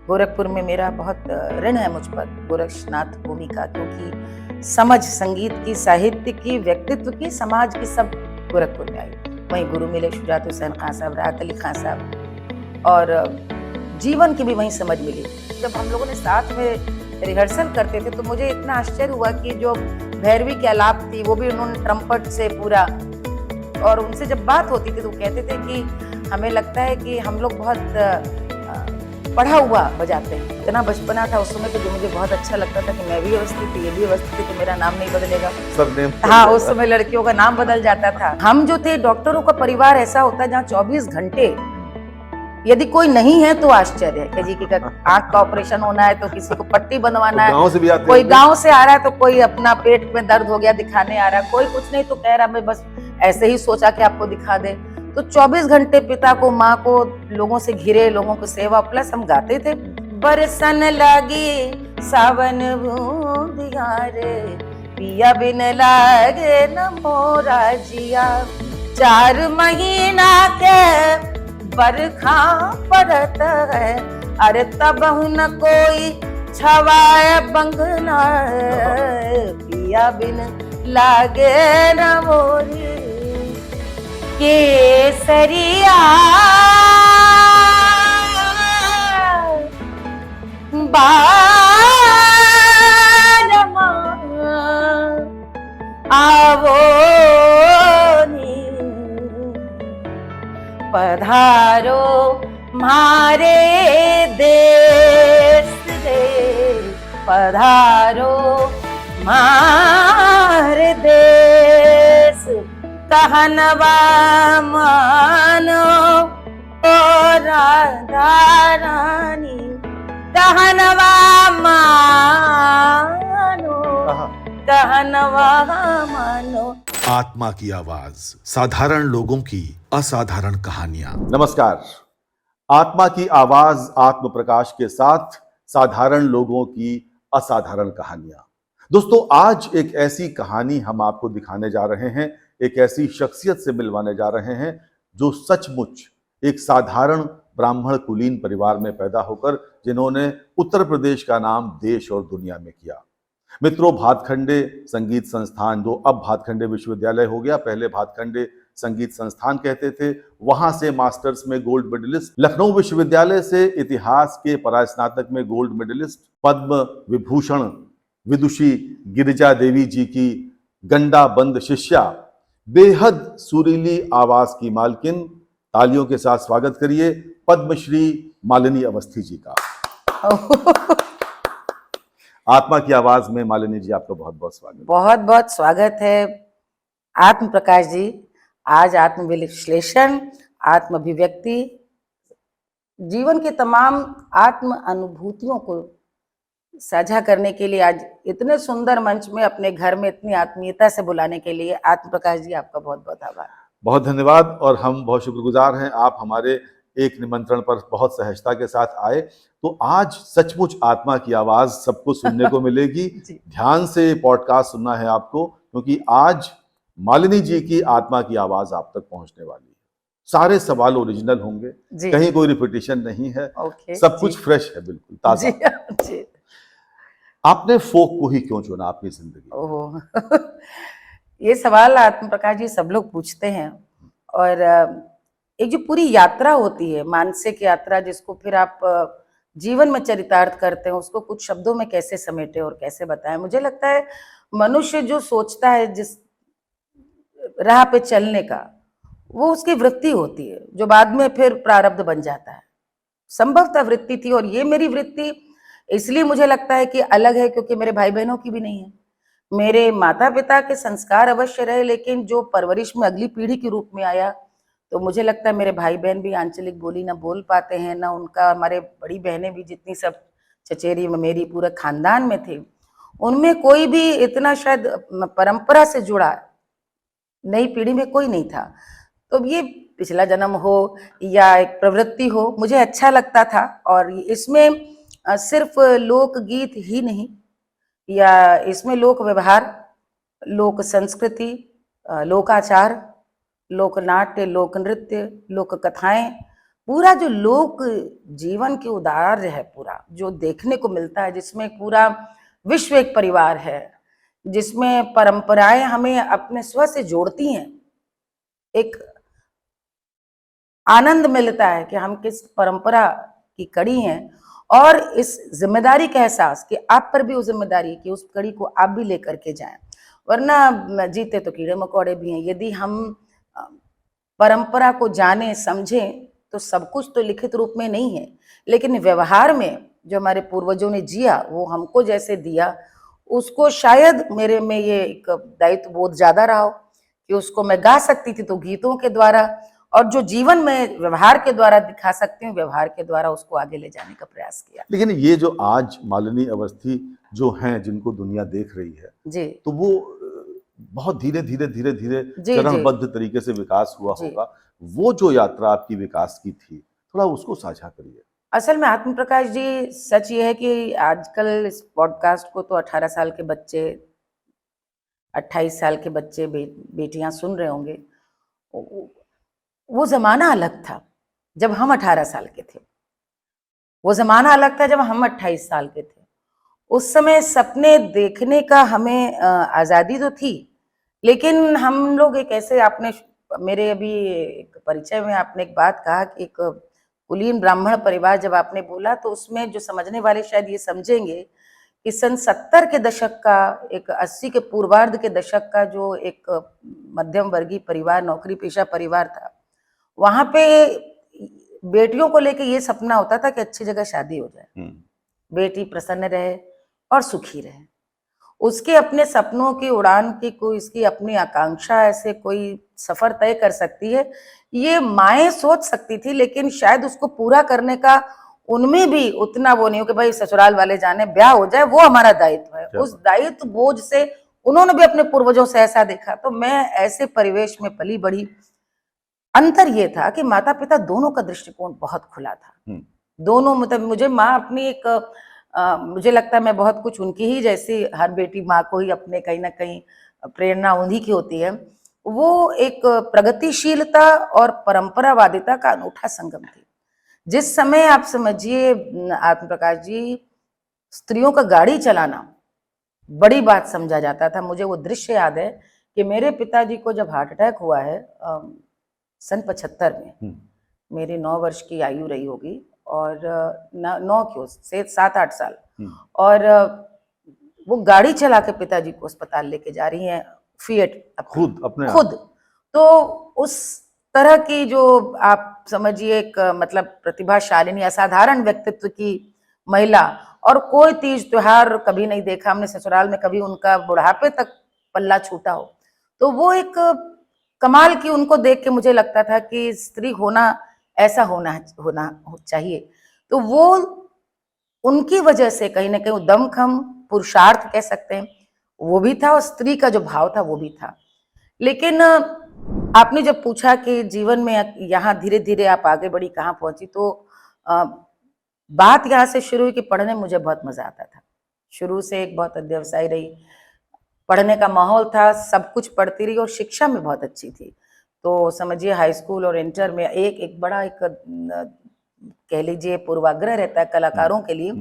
गोरखपुर में मेरा बहुत ऋण है मुझ पर, गोरक्षनाथ भूमि का, क्योंकि समझ संगीत की, साहित्य की, व्यक्तित्व की, समाज की सब गोरखपुर में आई। वहीं गुरु मिले शुजात हुसैन खां साहब, राहत अली खां साहब, और जीवन की भी वहीं समझ मिली। जब हम लोगों ने साथ में रिहर्सल करते थे तो मुझे इतना आश्चर्य हुआ कि जो भैरवी की आलाप थी वो भी उन्होंने ट्रम्पट से पूरा, और उनसे जब बात होती थी तो वो कहते थे कि हमें लगता है कि हम लोग बहुत पढ़ा हुआ बजाते हैं। इतना बचपना था उस समय तो जो मुझे बहुत अच्छा लगता था कि मैं भी अवस्थित थी, ये भी अवस्थित थी, तो मेरा नाम नहीं बदलेगा, सरनेम। हाँ, उस समय लड़कियों का नाम बदल जाता था। हम जो थे, डॉक्टरों का परिवार ऐसा होता है जहाँ 24 घंटे यदि कोई नहीं है तो आश्चर्य है कि जी की आंख का ऑपरेशन होना है तो किसी को पट्टी बनवाना है, गांव से भी आते कोई होंगे। गांव से आ रहा है तो कोई अपना पेट में दर्द हो गया दिखाने आ रहा है, कोई कुछ नहीं तो कह रहा मैं बस ऐसे ही सोचा कि आपको दिखा दे। तो 24 घंटे पिता को, माँ को, लोगों से घिरे, लोगों को सेवा, प्लस हम गाते थे बरसन लगी सावन बूंदिया रे, पिया बिन लागे न मोरा जिया, 4 महीना के बरखा पड़त है, अरे तब न कोई छवाए बंगना, पिया बिन लागे न मोरी केसरिया, बारमा आवो नी, पधारो मारे देश रे, पधारो मारे देश, कहनवा मानो ओ राधा रानी, कहनवा मानो, कहनवा मानो। आत्मा की आवाज, साधारण लोगों की असाधारण कहानियां। नमस्कार। आत्मा की आवाज आत्म प्रकाश के साथ साधारण लोगों की असाधारण कहानियां। दोस्तों, आज एक ऐसी कहानी हम आपको दिखाने जा रहे हैं, एक ऐसी शख्सियत से मिलवाने जा रहे हैं जो सचमुच एक साधारण ब्राह्मण कुलीन परिवार में पैदा होकर जिन्होंने उत्तर प्रदेश का नाम देश और दुनिया में किया। मित्रों, भातखंडे संगीत संस्थान, जो अब भातखंडे विश्वविद्यालय हो गया, पहले भातखंडे संगीत संस्थान कहते थे, वहां से मास्टर्स में गोल्ड मेडलिस्ट, लखनऊ विश्वविद्यालय से इतिहास के परास्नातक में गोल्ड मेडलिस्ट, पद्म विभूषण विदुषी गिरिजा देवी जी की गंडा बंद शिष्या, बेहद सुरीली आवाज की मालकिन, तालियों के साथ स्वागत करिए पद्मश्री मालिनी अवस्थी जी का। आत्मा की आवाज में मालिनी जी, आपका बहुत बहुत स्वागत। बहुत बहुत स्वागत है आत्म प्रकाश जी। आज आत्म विश्लेषण, आत्म अभिव्यक्ति, जीवन के तमाम आत्म अनुभूतियों को साझा करने के लिए आज इतने सुंदर मंच में अपने घर में इतनी आत्मीयता से बुलाने के लिए आत्म प्रकाश जी आपका बहुत बहुत आभार। बहुत धन्यवाद, और हम बहुत शुक्रगुजार हैं, आप हमारे एक निमंत्रण पर बहुत सहजता के साथ आए। तो आज सचमुच आत्मा की आवाज सबको सुनने को मिलेगी। ध्यान से पॉडकास्ट सुनना है आपको, क्योंकि आज मालिनी जी की आत्मा की आवाज आप तक पहुंचने वाली है। सारे सवाल ओरिजिनल होंगे, कहीं कोई रिपीटिशन नहीं है, सब कुछ फ्रेश है, बिल्कुल ताजा। जी। आपने फोक को ही क्यों चुना अपनी जिंदगी? ओह ये सवाल आत्म प्रकाश जी सब लोग पूछते हैं, और एक जो पूरी यात्रा होती है, मानसिक यात्रा, जिसको फिर आप जीवन में चरितार्थ करते हैं, उसको कुछ शब्दों में कैसे समेटे और कैसे बताएं। मुझे लगता है मनुष्य जो सोचता है जिस राह पे चलने का, वो उसकी वृत्ति होती है, जो बाद में फिर प्रारब्ध बन जाता है। संभवतः वृत्ति थी, और ये मेरी वृत्ति इसलिए मुझे लगता है कि अलग है क्योंकि मेरे भाई बहनों की भी नहीं है। मेरे माता पिता के संस्कार अवश्य रहे, लेकिन जो परवरिश में अगली पीढ़ी के रूप में आया, तो मुझे लगता है मेरे भाई बहन भी आंचलिक बोली ना बोल पाते हैं, ना उनका, हमारे बड़ी बहनें भी जितनी सब चचेरी में मेरी पूरे खानदान में थे, उनमें कोई भी इतना शायद परंपरा से जुड़ा नई पीढ़ी में कोई नहीं था। तो ये पिछला जन्म हो या एक प्रवृत्ति हो, मुझे अच्छा लगता था। और इसमें सिर्फ लोकगीत ही नहीं, या इसमें लोक व्यवहार, लोक संस्कृति, लोकाचार, लोक नाट्य, लोक नृत्य, लोक कथाएं, पूरा जो लोक जीवन की उदार्य है, पूरा जो देखने को मिलता है, जिसमें पूरा विश्व एक परिवार है, जिसमें परंपराएं हमें अपने स्व से जोड़ती हैं, एक आनंद मिलता है कि हम किस परंपरा की कड़ी हैं, और इस जिम्मेदारी का एहसास कि आप पर भी वो जिम्मेदारी कि उस कड़ी को आप भी लेकर के जाएं। वरना जीते तो कीड़े मकोड़े भी हैं। यदि हम परंपरा को जाने समझें तो सब कुछ तो लिखित रूप में नहीं है, लेकिन व्यवहार में जो हमारे पूर्वजों ने जिया, वो हमको जैसे दिया, उसको शायद मेरे में ये एक दायित्व बोध ज्यादा रहा हो कि उसको मैं गा सकती थी तो गीतों के द्वारा, और जो जीवन में व्यवहार के द्वारा दिखा सकती हूँ, व्यवहार के द्वारा उसको आगे ले जाने का प्रयास किया। लेकिन ये जो आज मालिनी अवस्थी जो हैं, जिनको दुनिया देख रही है, जी तो वो बहुत धीरे धीरे धीरे धीरे जी चरणबद्ध तरीके से विकास हुआ जी। होगा। वो जो यात्रा आपकी विकास की थी, थोड़ा उसको साझा करिए। असल में आत्म प्रकाश जी, सच ये है कि आजकल इस पॉडकास्ट को तो 18 साल के बच्चे, 28 साल के बच्चे, बेटियां सुन रहे होंगे। वो जमाना अलग था जब हम 18 साल के थे, वो जमाना अलग था जब हम 28 साल के थे। उस समय सपने देखने का हमें आजादी तो थी, लेकिन हम लोग एक ऐसे, आपने मेरे अभी एक परिचय में आपने एक बात कहा कि एक कुलीन ब्राह्मण परिवार जब आपने बोला, तो उसमें जो समझने वाले शायद ये समझेंगे कि सन 70 के दशक का, एक 80 के पूर्वार्ध के दशक का जो एक मध्यम वर्गीय परिवार, नौकरी पेशा परिवार था, वहां पे बेटियों को लेके ये सपना होता था कि अच्छी जगह शादी हो जाए, बेटी प्रसन्न रहे और सुखी रहे। उसके अपने सपनों की उड़ान की कोई, इसकी अपनी आकांक्षा, ऐसे कोई सफर तय कर सकती है, ये माएँ सोच सकती थी, लेकिन शायद उसको पूरा करने का उनमें भी उतना वो नहीं हो कि भाई ससुराल वाले जाने, ब्याह हो जाए, वो हमारा दायित्व है। उस दायित्व बोझ से उन्होंने भी अपने पूर्वजों से ऐसा देखा। तो मैं ऐसे परिवेश में पली बढ़ी। अंतर ये था कि माता पिता दोनों का दृष्टिकोण बहुत खुला था। दोनों, मतलब मुझे माँ अपनी एक मुझे लगता है मैं बहुत कुछ उनकी ही जैसी, हर बेटी माँ को ही अपने कहीं ना कहीं प्रेरणा उन्हीं की होती है। वो एक प्रगतिशीलता और परंपरावादिता का अनूठा संगम थी। जिस समय आप समझिए आत्म प्रकाश जी, स्त्रियों का गाड़ी चलाना बड़ी बात समझा जाता था। मुझे वो दृश्य याद है कि मेरे पिताजी को जब हार्ट अटैक हुआ है सन 75 में, मेरी 9 वर्ष की आयु रही होगी, और 9 क्यों से 7-8 साल, और वो गाड़ी चला के पिताजी को अस्पताल लेके जा रही हैं, फिएट खुद। तो उस तरह की जो आप समझिए एक मतलब प्रतिभाशालिनी, असाधारण व्यक्तित्व की महिला, और कोई तीज त्योहार कभी नहीं देखा हमने ससुराल में, कभी उनका बुढ़ापे तक पल्ला छूटा हो। तो वो एक कमाल की, उनको देख के मुझे लगता था कि स्त्री होना ऐसा होना चाहिए। तो वो उनकी वजह से कहीं ना कहीं दमखम पुरुषार्थ कह सकते हैं, वो भी था, और स्त्री का जो भाव था वो भी था। लेकिन आपने जब पूछा कि जीवन में यहाँ धीरे धीरे आप आगे बढ़ी, कहाँ पहुंची, तो बात यहाँ से शुरू हुई कि पढ़ने में मुझे बहुत मजा आता था। शुरू से एक बहुत अध्यवसायी रही, पढ़ने का माहौल था, सब कुछ पढ़ती रही, और शिक्षा में बहुत अच्छी थी। तो समझिए हाई स्कूल और इंटर में एक बड़ा एक कह लीजिए पूर्वाग्रह रहता है कलाकारों के लिए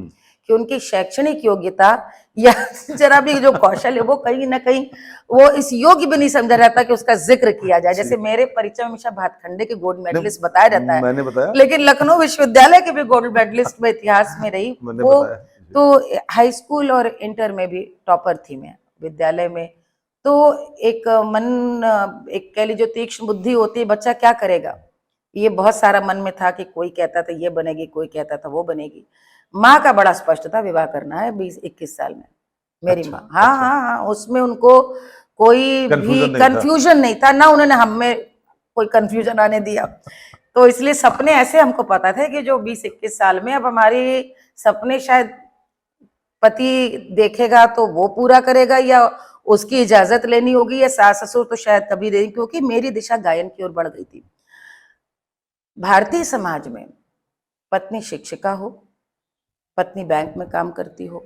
कि उनकी शैक्षणिक योग्यता या जरा भी जो कौशल है वो कहीं ना कहीं वो इस योग्य भी नहीं समझा जाता कि उसका जिक्र किया जाए। जैसे मेरे परिचय में हमेशा भातखंडे के गोल्ड मेडलिस्ट बताया जाता है, मैंने बताया, लेकिन लेकिन लखनऊ विश्वविद्यालय के भी गोल्ड मेडलिस्ट में इतिहास में रही वो। तो हाई स्कूल और इंटर में भी टॉपर थी मैं विद्यालय में। तो एक मन, एक कह लीजिए तीक्ष्ण बुद्धि होती है, बच्चा क्या करेगा, ये बहुत सारा मन में था कि कोई कहता था ये बनेगी, कोई कहता था वो बनेगी। माँ का बड़ा स्पष्ट था, विवाह करना है 20-21 साल में, मेरी माँ। हाँ, उसमें उनको कोई भी कंफ्यूजन नहीं था, ना उन्होंने हमें कोई कंफ्यूजन आने दिया। तो इसलिए सपने ऐसे हमको पता थे कि जो 20-21 साल में, अब हमारी सपने शायद पति देखेगा तो वो पूरा करेगा, या उसकी इजाजत लेनी होगी, या सास ससुर तो शायद कभी नहीं, क्योंकि मेरी दिशा गायन की ओर बढ़ गई थी। भारतीय समाज में पत्नी शिक्षिका हो, पत्नी बैंक में काम करती हो,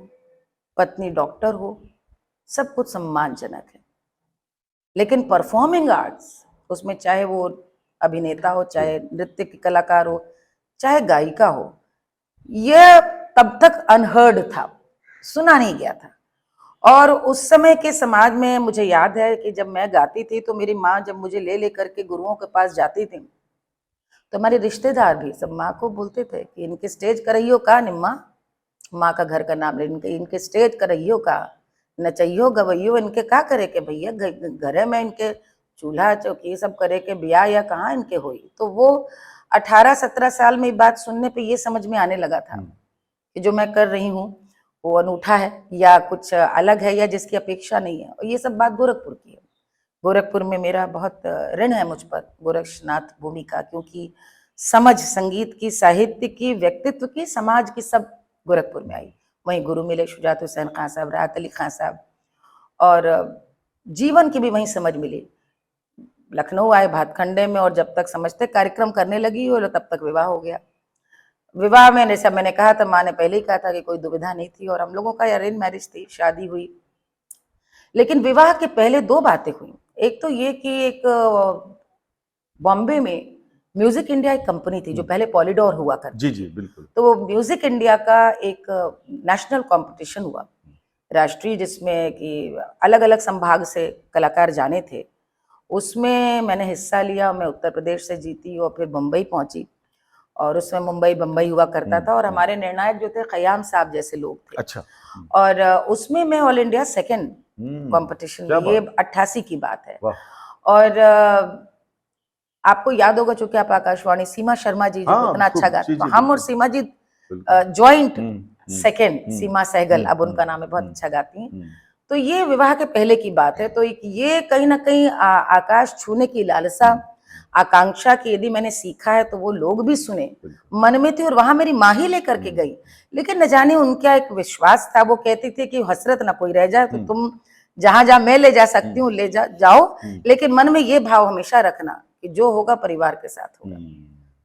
पत्नी डॉक्टर हो, सब कुछ सम्मानजनक है। लेकिन परफॉर्मिंग आर्ट्स, उसमें चाहे वो अभिनेता हो, चाहे नृत्य के कलाकार हो, चाहे गायिका हो, यह तब तक अनहर्ड था, सुना नहीं गया था। और उस समय के समाज में मुझे याद है कि जब मैं गाती थी तो मेरी माँ जब मुझे ले लेकर के गुरुओं के पास जाती थी, तो हमारे रिश्तेदार भी सब माँ को बोलते थे कि इनके स्टेज करइयो का निम्मा, माँ का घर का नाम ले, इनके स्टेज करइयो का, नचइयो गवइयो, इनके का करे के भैया, घरे में इनके चूल्हा चौकी ये सब करे के ब्याह या कहाँ इनके हुई। तो वो 18-17 साल में ये बात सुनने पे ये समझ में आने लगा था कि जो मैं कर रही हूँ वो अनूठा है या कुछ अलग है या जिसकी अपेक्षा नहीं है। और ये सब बात गोरखपुर की है। गोरखपुर में मेरा बहुत ऋण है मुझ पर, गोरक्षनाथ भूमि का, क्योंकि समझ संगीत की, साहित्य की, व्यक्तित्व की, समाज की, सब गोरखपुर में आई। वहीं गुरु मिले शुजात हुसैन खां साहब, राहत अली खां साहब, और जीवन की भी वहीं समझ मिली। लखनऊ आए भातखंडे में, और जब तक समझते कार्यक्रम करने लगी और तब तक विवाह हो गया। विवाह में जैसा मैंने कहा था, माँ ने पहले ही कहा था कि कोई दुविधा नहीं थी, और हम लोगों का अरेंज मैरिज थी, शादी हुई। लेकिन विवाह के पहले 2 बातें हुई। एक तो ये कि एक बॉम्बे में म्यूजिक इंडिया एक कंपनी थी जो पहले पॉलीडोर हुआ करती, जी जी बिल्कुल। तो वो म्यूजिक इंडिया का एक नेशनल कंपटीशन हुआ, राष्ट्रीय, जिसमें कि अलग अलग संभाग से कलाकार जाने थे। उसमें मैंने हिस्सा लिया। मैं उत्तर प्रदेश से जीती और फिर मुंबई पहुंची, और उसमें मुंबई बम्बई हुआ करता था, और हमारे निर्णायक जो थे खयाम साहब जैसे लोग थे। अच्छा। और उसमें मैं ऑल इंडिया सेकंड कंपटीशन क्या में, ये बात। 88 की बात है। वाह। और आपको याद होगा, चूंकि आप आकाशवाणी, सीमा शर्मा जी जो हाँ इतना अच्छा खूब, गाते, जी तो जी हम और बिल्कुल सीमा जी बिल्कुल। जॉइंट सेकंड, हम्म, सीमा सहगल, अब उनका नाम है, बहुत अच्छा गाती हैं। हम्म, तो ये विवाह के पहले की बात है। तो ये कहीं ना कहीं आकाश छूने की लालसा, आकांक्षा की, यदि मैंने सीखा है तो वो लोग भी सुने, मन में थी। और वहां मेरी माँ ही लेकर के गई, लेकिन न जाने उनका एक विश्वास था। वो कहती थी कि हसरत ना कोई रह जाए, तो तुम जहां जहां मैं ले जा सकती हूँ ले जाओ, लेकिन मन में ये भाव हमेशा रखना कि जो होगा परिवार के साथ होगा।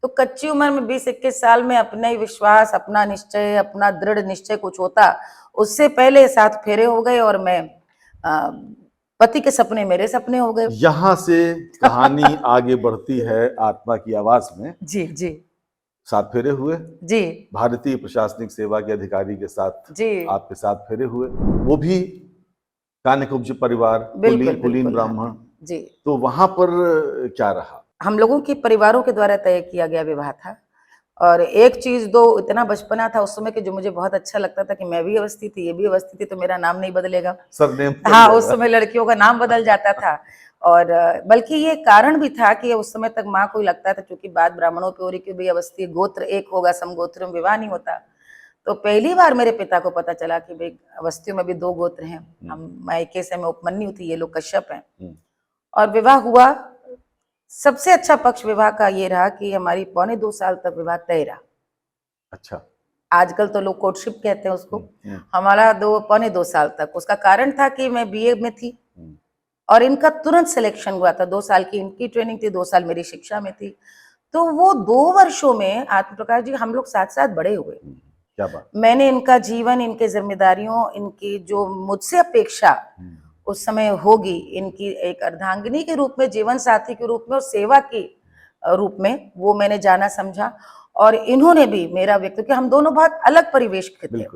तो कच्ची उम्र में 20-21 साल में अपना ही विश्वास, अपना निश्चय, अपना दृढ़ निश्चय कुछ होता, उससे पहले 7 फेरे हो गए, और मैं पति के सपने मेरे सपने हो गए। यहां से कहानी आगे बढ़ती है आत्मा की आवाज में। जी जी 7 फेरे हुए, जी भारतीय प्रशासनिक सेवा के अधिकारी के साथ जी, आपके 7 फेरे हुए, वो भी कान्यकुब्ज परिवार, बिल्कुल कुलीन बिल्कुल, ब्राह्मण। हाँ जी। तो वहां पर क्या रहा? हम लोगों के परिवारों के द्वारा तय किया गया विवाह था। और एक चीज, दो, इतना बचपना था उस समय कि जो मुझे बहुत अच्छा लगता था कि मैं भी अवस्थी थी, ये भी अवस्थी थी, तो मेरा नाम नहीं बदलेगा, सरनेम हाँ, उस समय लड़कियों का नाम बदल जाता था। और बल्कि ये कारण भी था कि उस समय तक माँ को लगता था, क्योंकि बात ब्राह्मणों की हो रही, की भी अवस्थी गोत्र एक होगा, समगोत्र में विवाह नहीं होता। तो पहली बार मेरे पिता को पता चला कि भाई अवस्थियों में भी 2 गोत्र हैं। हम मायके से, मैं उपमन्यु थी, ये लोग कश्यप हैं। और विवाह हुआ। सबसे अच्छा पक्ष विवाह का ये रहा कि हमारी 1.25 साल तक विवाह तय रहा। अच्छा। आजकल तो लोग कोर्टशिप कहते हैं उसको, हमारा 2.25 साल तक। उसका कारण था कि मैं बीए में थी और इनका तुरंत सिलेक्शन हुआ था। 2 साल की इनकी ट्रेनिंग थी, 2 साल मेरी शिक्षा में थी। तो वो 2 वर्षों में आत्म प्रकाश जी हम लोग साथ साथ बड़े हुए। क्या बात। मैंने इनका जीवन, इनके जिम्मेदारियों, इनकी जो मुझसे अपेक्षा उस समय होगी, इनकी एक अर्धांगिनी के रूप में, जीवन साथी के रूप में और सेवा के रूप में, वो मैंने जाना समझा। और इन्होंने भी मेरा व्यक्ति, क्योंकि हम दोनों बहुत अलग परिवेश के थे।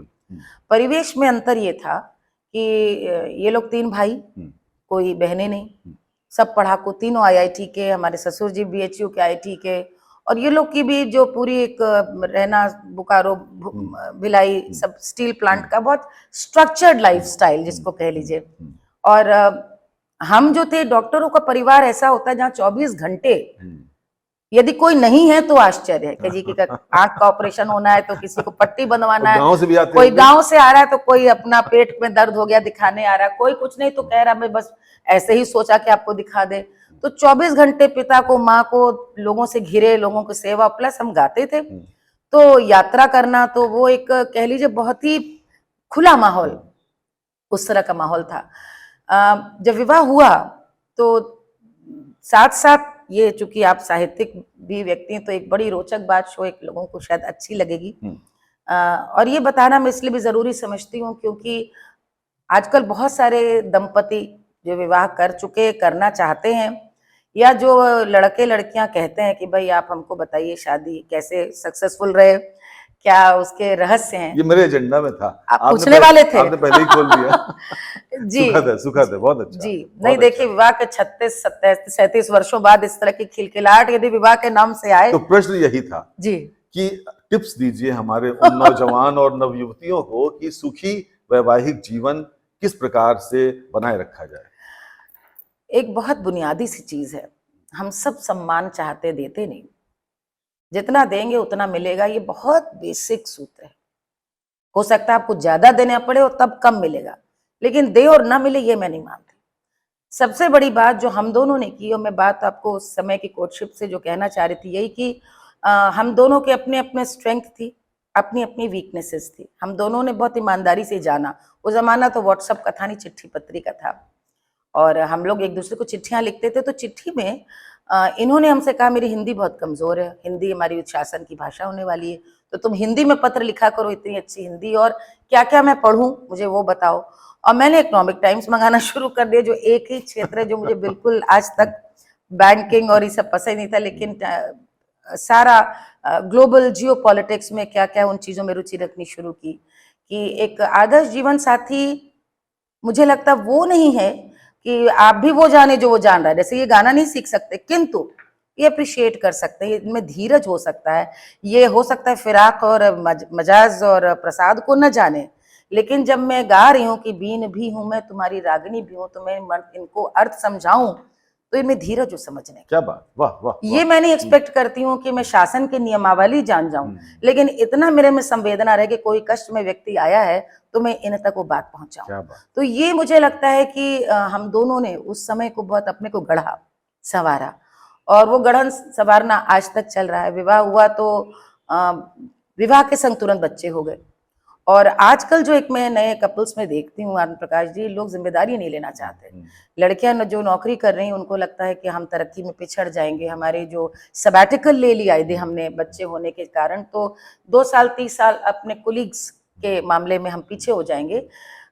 परिवेश में अंतर ये था कि ये लोग 3 भाई, कोई बहनें नहीं, सब पढ़ाकू, तीनों IIT के, हमारे ससुर जी BHU के IIT के, और ये लोग की भी जो पूरी एक रहना, बोकारो, भिलाई, सब स्टील प्लांट का, बहुत स्ट्रक्चर्ड लाइफ स्टाइल जिसको कह लीजिए। और हम जो थे, डॉक्टरों का परिवार ऐसा होता है जहाँ 24 घंटे, यदि कोई नहीं है तो आश्चर्य है कि जी की आंख का ऑपरेशन होना है तो किसी को पट्टी बनवाना है, गांव से भी आते कोई होंगे। गांव से आ रहा है तो कोई अपना पेट में दर्द हो गया दिखाने आ रहा है, कोई कुछ नहीं तो कह रहा मैं बस ऐसे ही सोचा कि आपको दिखा दे। तो 24 घंटे पिता को, माँ को, लोगों से घिरे, लोगों की सेवा, प्लस हम गाते थे। तो यात्रा करना, तो वो एक कह लीजिए बहुत ही खुला माहौल, उस तरह का माहौल था। जब विवाह हुआ तो साथ साथ ये, चूंकि आप साहित्यिक भी व्यक्ति हैं, तो एक बड़ी रोचक बात शो एक लोगों को शायद अच्छी लगेगी। और ये बताना मैं इसलिए भी जरूरी समझती हूँ क्योंकि आजकल बहुत सारे दंपति जो विवाह कर चुके, करना चाहते हैं, या जो लड़के लड़कियां कहते हैं कि भाई आप हमको बताइए शादी कैसे सक्सेसफुल रहे, क्या उसके रहस्य हैं, ये मेरे एजेंडा में था। आप आपने पूछने वाले थे। आपने पहले ही खोल दिया। जी सुखद है, बहुत अच्छा। जी। बहुत नहीं अच्छा। देखिए, विवाह के 36 37 37 वर्षों बाद इस तरह की खिलखिलाहट यदि विवाह के नाम से आए। तो प्रश्न यही था जी कि टिप्स दीजिए हमारे उन नौजवान और नवयुवतियों को कि सुखी वैवाहिक जीवन किस प्रकार से बनाए रखा जाए। एक बहुत बुनियादी सी चीज है, हम सब सम्मान चाहते देते नहीं, जितना देंगे उतना मिलेगा, ये बहुत बेसिक सूत्र है। हो सकता है आपको ज्यादा देना पड़े और तब कम मिलेगा, लेकिन दे और ना मिले ये मैं नहीं मानती। सबसे बड़ी बात जो हम दोनों ने की, और मैं बात आपको उस समय की कोर्टशिप से जो कहना चाह रही थी, यही कि हम दोनों के अपने अपने स्ट्रेंथ थी, अपनी अपनी वीकनेसेस थी। हम दोनों ने बहुत ईमानदारी से जाना। वो जमाना तो व्हाट्सएप का था नहीं, चिट्ठी पत्री का था, और हम लोग एक दूसरे को चिट्ठियां लिखते थे। तो चिट्ठी में इन्होंने हमसे कहा मेरी हिंदी बहुत कमजोर है, हिंदी हमारी शासन की भाषा होने वाली है, तो तुम हिंदी में पत्र लिखा करो, इतनी अच्छी हिंदी, और क्या क्या मैं पढ़ूं मुझे वो बताओ। और मैंने इकोनॉमिक टाइम्स मंगाना शुरू कर दिया, जो एक ही क्षेत्र है जो मुझे बिल्कुल आज तक बैंकिंग और ये सब पसंद नहीं था, लेकिन सारा ग्लोबल जियो पॉलिटिक्स में क्या क्या उन चीजों में रुचि रखनी शुरू की। कि एक आदर्श जीवन साथी मुझे लगता वो नहीं है कि आप भी वो जाने जो वो जान रहा है। जैसे ये गाना नहीं सीख सकते, किंतु ये अप्रिशिएट कर सकते हैं, इनमें धीरज हो सकता है। ये हो सकता है फिराक और मजाज और प्रसाद को न जाने, लेकिन जब मैं गा रही हूँ कि बीन भी हूं मैं तुम्हारी रागिनी भी हूं, तो मैं इनको अर्थ समझाऊं, तो इनमें धीरज हो समझने का। क्या बात, वाह वाह ये वाह। मैं नहीं एक्सपेक्ट करती हूँ कि मैं शासन की नियमावली जान जाऊं, लेकिन इतना मेरे में संवेदना रहे कि कोई कष्ट में व्यक्ति आया है तो मैं इन तक वो बात पहुंचाऊं। क्या बात। तो ये मुझे लगता है कि हम दोनों ने उस समय को बहुत अपने को गढ़ा संवारा, और वो गढ़न संवारना आज तक चल रहा है। विवाह हुआ तो विवाह के संग तुरंत बच्चे हो गए, और आजकल जो एक मैं नए कपल्स में देखती हूँ आनंद प्रकाश जी, लोग जिम्मेदारी नहीं लेना चाहते। लड़कियां जो नौकरी कर रही हैं उनको लगता है कि हम तरक्की में पिछड़ जाएंगे, हमारे जो सबैटिकल ले लिया यदि हमने बच्चे होने के कारण, तो 2 साल 30 साल अपने कोलीग्स के मामले में हम पीछे हो जाएंगे।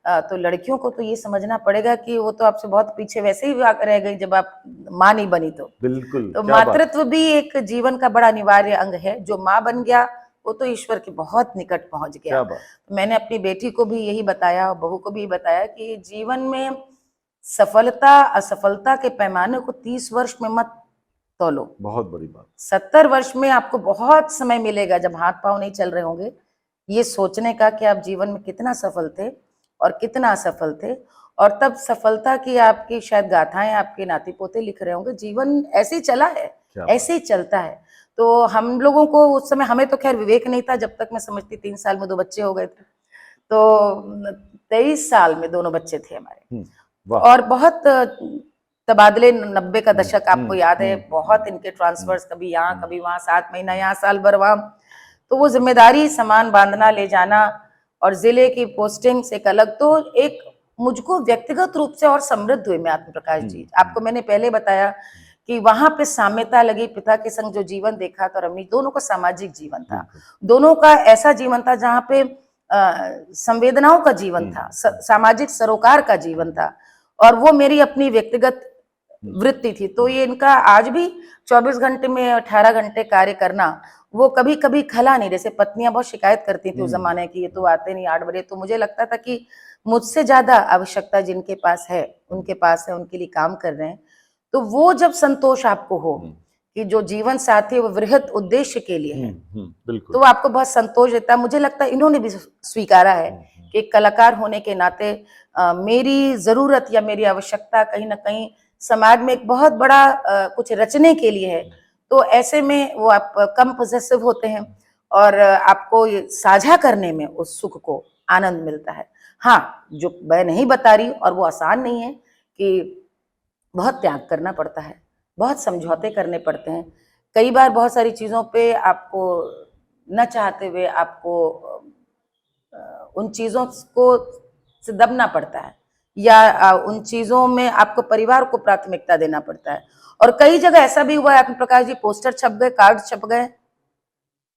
तो लड़कियों को तो ये समझना पड़ेगा कि वो तो आपसे बहुत पीछे वैसे ही रह गई जब आप माँ नहीं बनी। तो बिल्कुल, तो क्या बात। मातृत्व भी एक जीवन का बड़ा अनिवार्य अंग है। जो माँ बन गया वो तो ईश्वर के बहुत निकट पहुंच गया। क्या बात। मैंने अपनी बेटी को भी यही बताया और बहू को भी बताया कि जीवन में सफलता असफलता के पैमाने को 30 वर्ष में मत तोलो। बहुत बड़ी बात। 70 वर्ष में आपको बहुत समय मिलेगा जब हाथ पांव नहीं चल रहे होंगे, ये सोचने का कि आप जीवन में कितना सफल थे और कितना असफल थे, और तब सफलता की आपकी शायद गाथाएं आपके नाती पोते लिख रहे होंगे। जीवन ऐसे ही चला है, ऐसे ही चलता है। तो हम लोगों को उस समय, हमें तो खैर विवेक नहीं था, जब तक मैं समझती 3 साल में 2 बच्चे हो गए थे, तो 23 साल में दोनों बच्चे थे हमारे। और बहुत तबादले, 90 का दशक आपको याद है, बहुत इनके ट्रांसफर्स, कभी यहाँ कभी वहाँ, 7 महीना यहाँ साल भर वहाँ। तो वो जिम्मेदारी, सामान बांधना ले जाना और जिले की पोस्टिंग से एक अलग, तो एक मुझको व्यक्तिगत रूप से और समृद्ध हुई मैं आत्म प्रकाश जी। आपको मैंने पहले बताया कि वहां पे साम्यता लगी, पिता के संग जो जीवन देखा तो रमनी, दोनों का सामाजिक जीवन था, दोनों का ऐसा जीवन था जहाँ पे संवेदनाओं का जीवन था, सामाजिक सरोकार का जीवन था, और वो मेरी अपनी व्यक्तिगत वृत्ति थी। तो ये इनका आज भी 24 घंटे में 18 घंटे कार्य करना, वो कभी कभी खला नहीं। जैसे पत्नियां बहुत शिकायत करती थी उस जमाने की, ये तो आते नहीं 8 बजे, तो मुझे लगता था कि मुझसे ज्यादा आवश्यकता जिनके पास है, उनके पास है, उनके लिए काम कर रहे हैं। तो वो जब संतोष आपको हो कि जो जीवन साथी वो वृहत उद्देश्य के लिए है, तो आपको बहुत संतोष देता है। मुझे लगता है इन्होंने भी स्वीकारा है कि एक कलाकार होने के नाते मेरी जरूरत या मेरी आवश्यकता कहीं ना कहीं समाज में एक बहुत बड़ा कुछ रचने के लिए है। तो ऐसे में वो आप कम पोजेसिव होते हैं और आपको साझा करने में उस सुख को आनंद मिलता है। हाँ, जो मैं नहीं बता रही और वो आसान नहीं है कि बहुत त्याग करना पड़ता है, बहुत समझौते करने पड़ते हैं। कई बार बहुत सारी चीजों पे आपको न चाहते हुए आपको उन चीजों को से दबना पड़ता है, या उन चीजों में आपको परिवार को प्राथमिकता देना पड़ता है। और कई जगह ऐसा भी हुआ है आत्म प्रकाश जी, पोस्टर छप गए, कार्ड छप गए,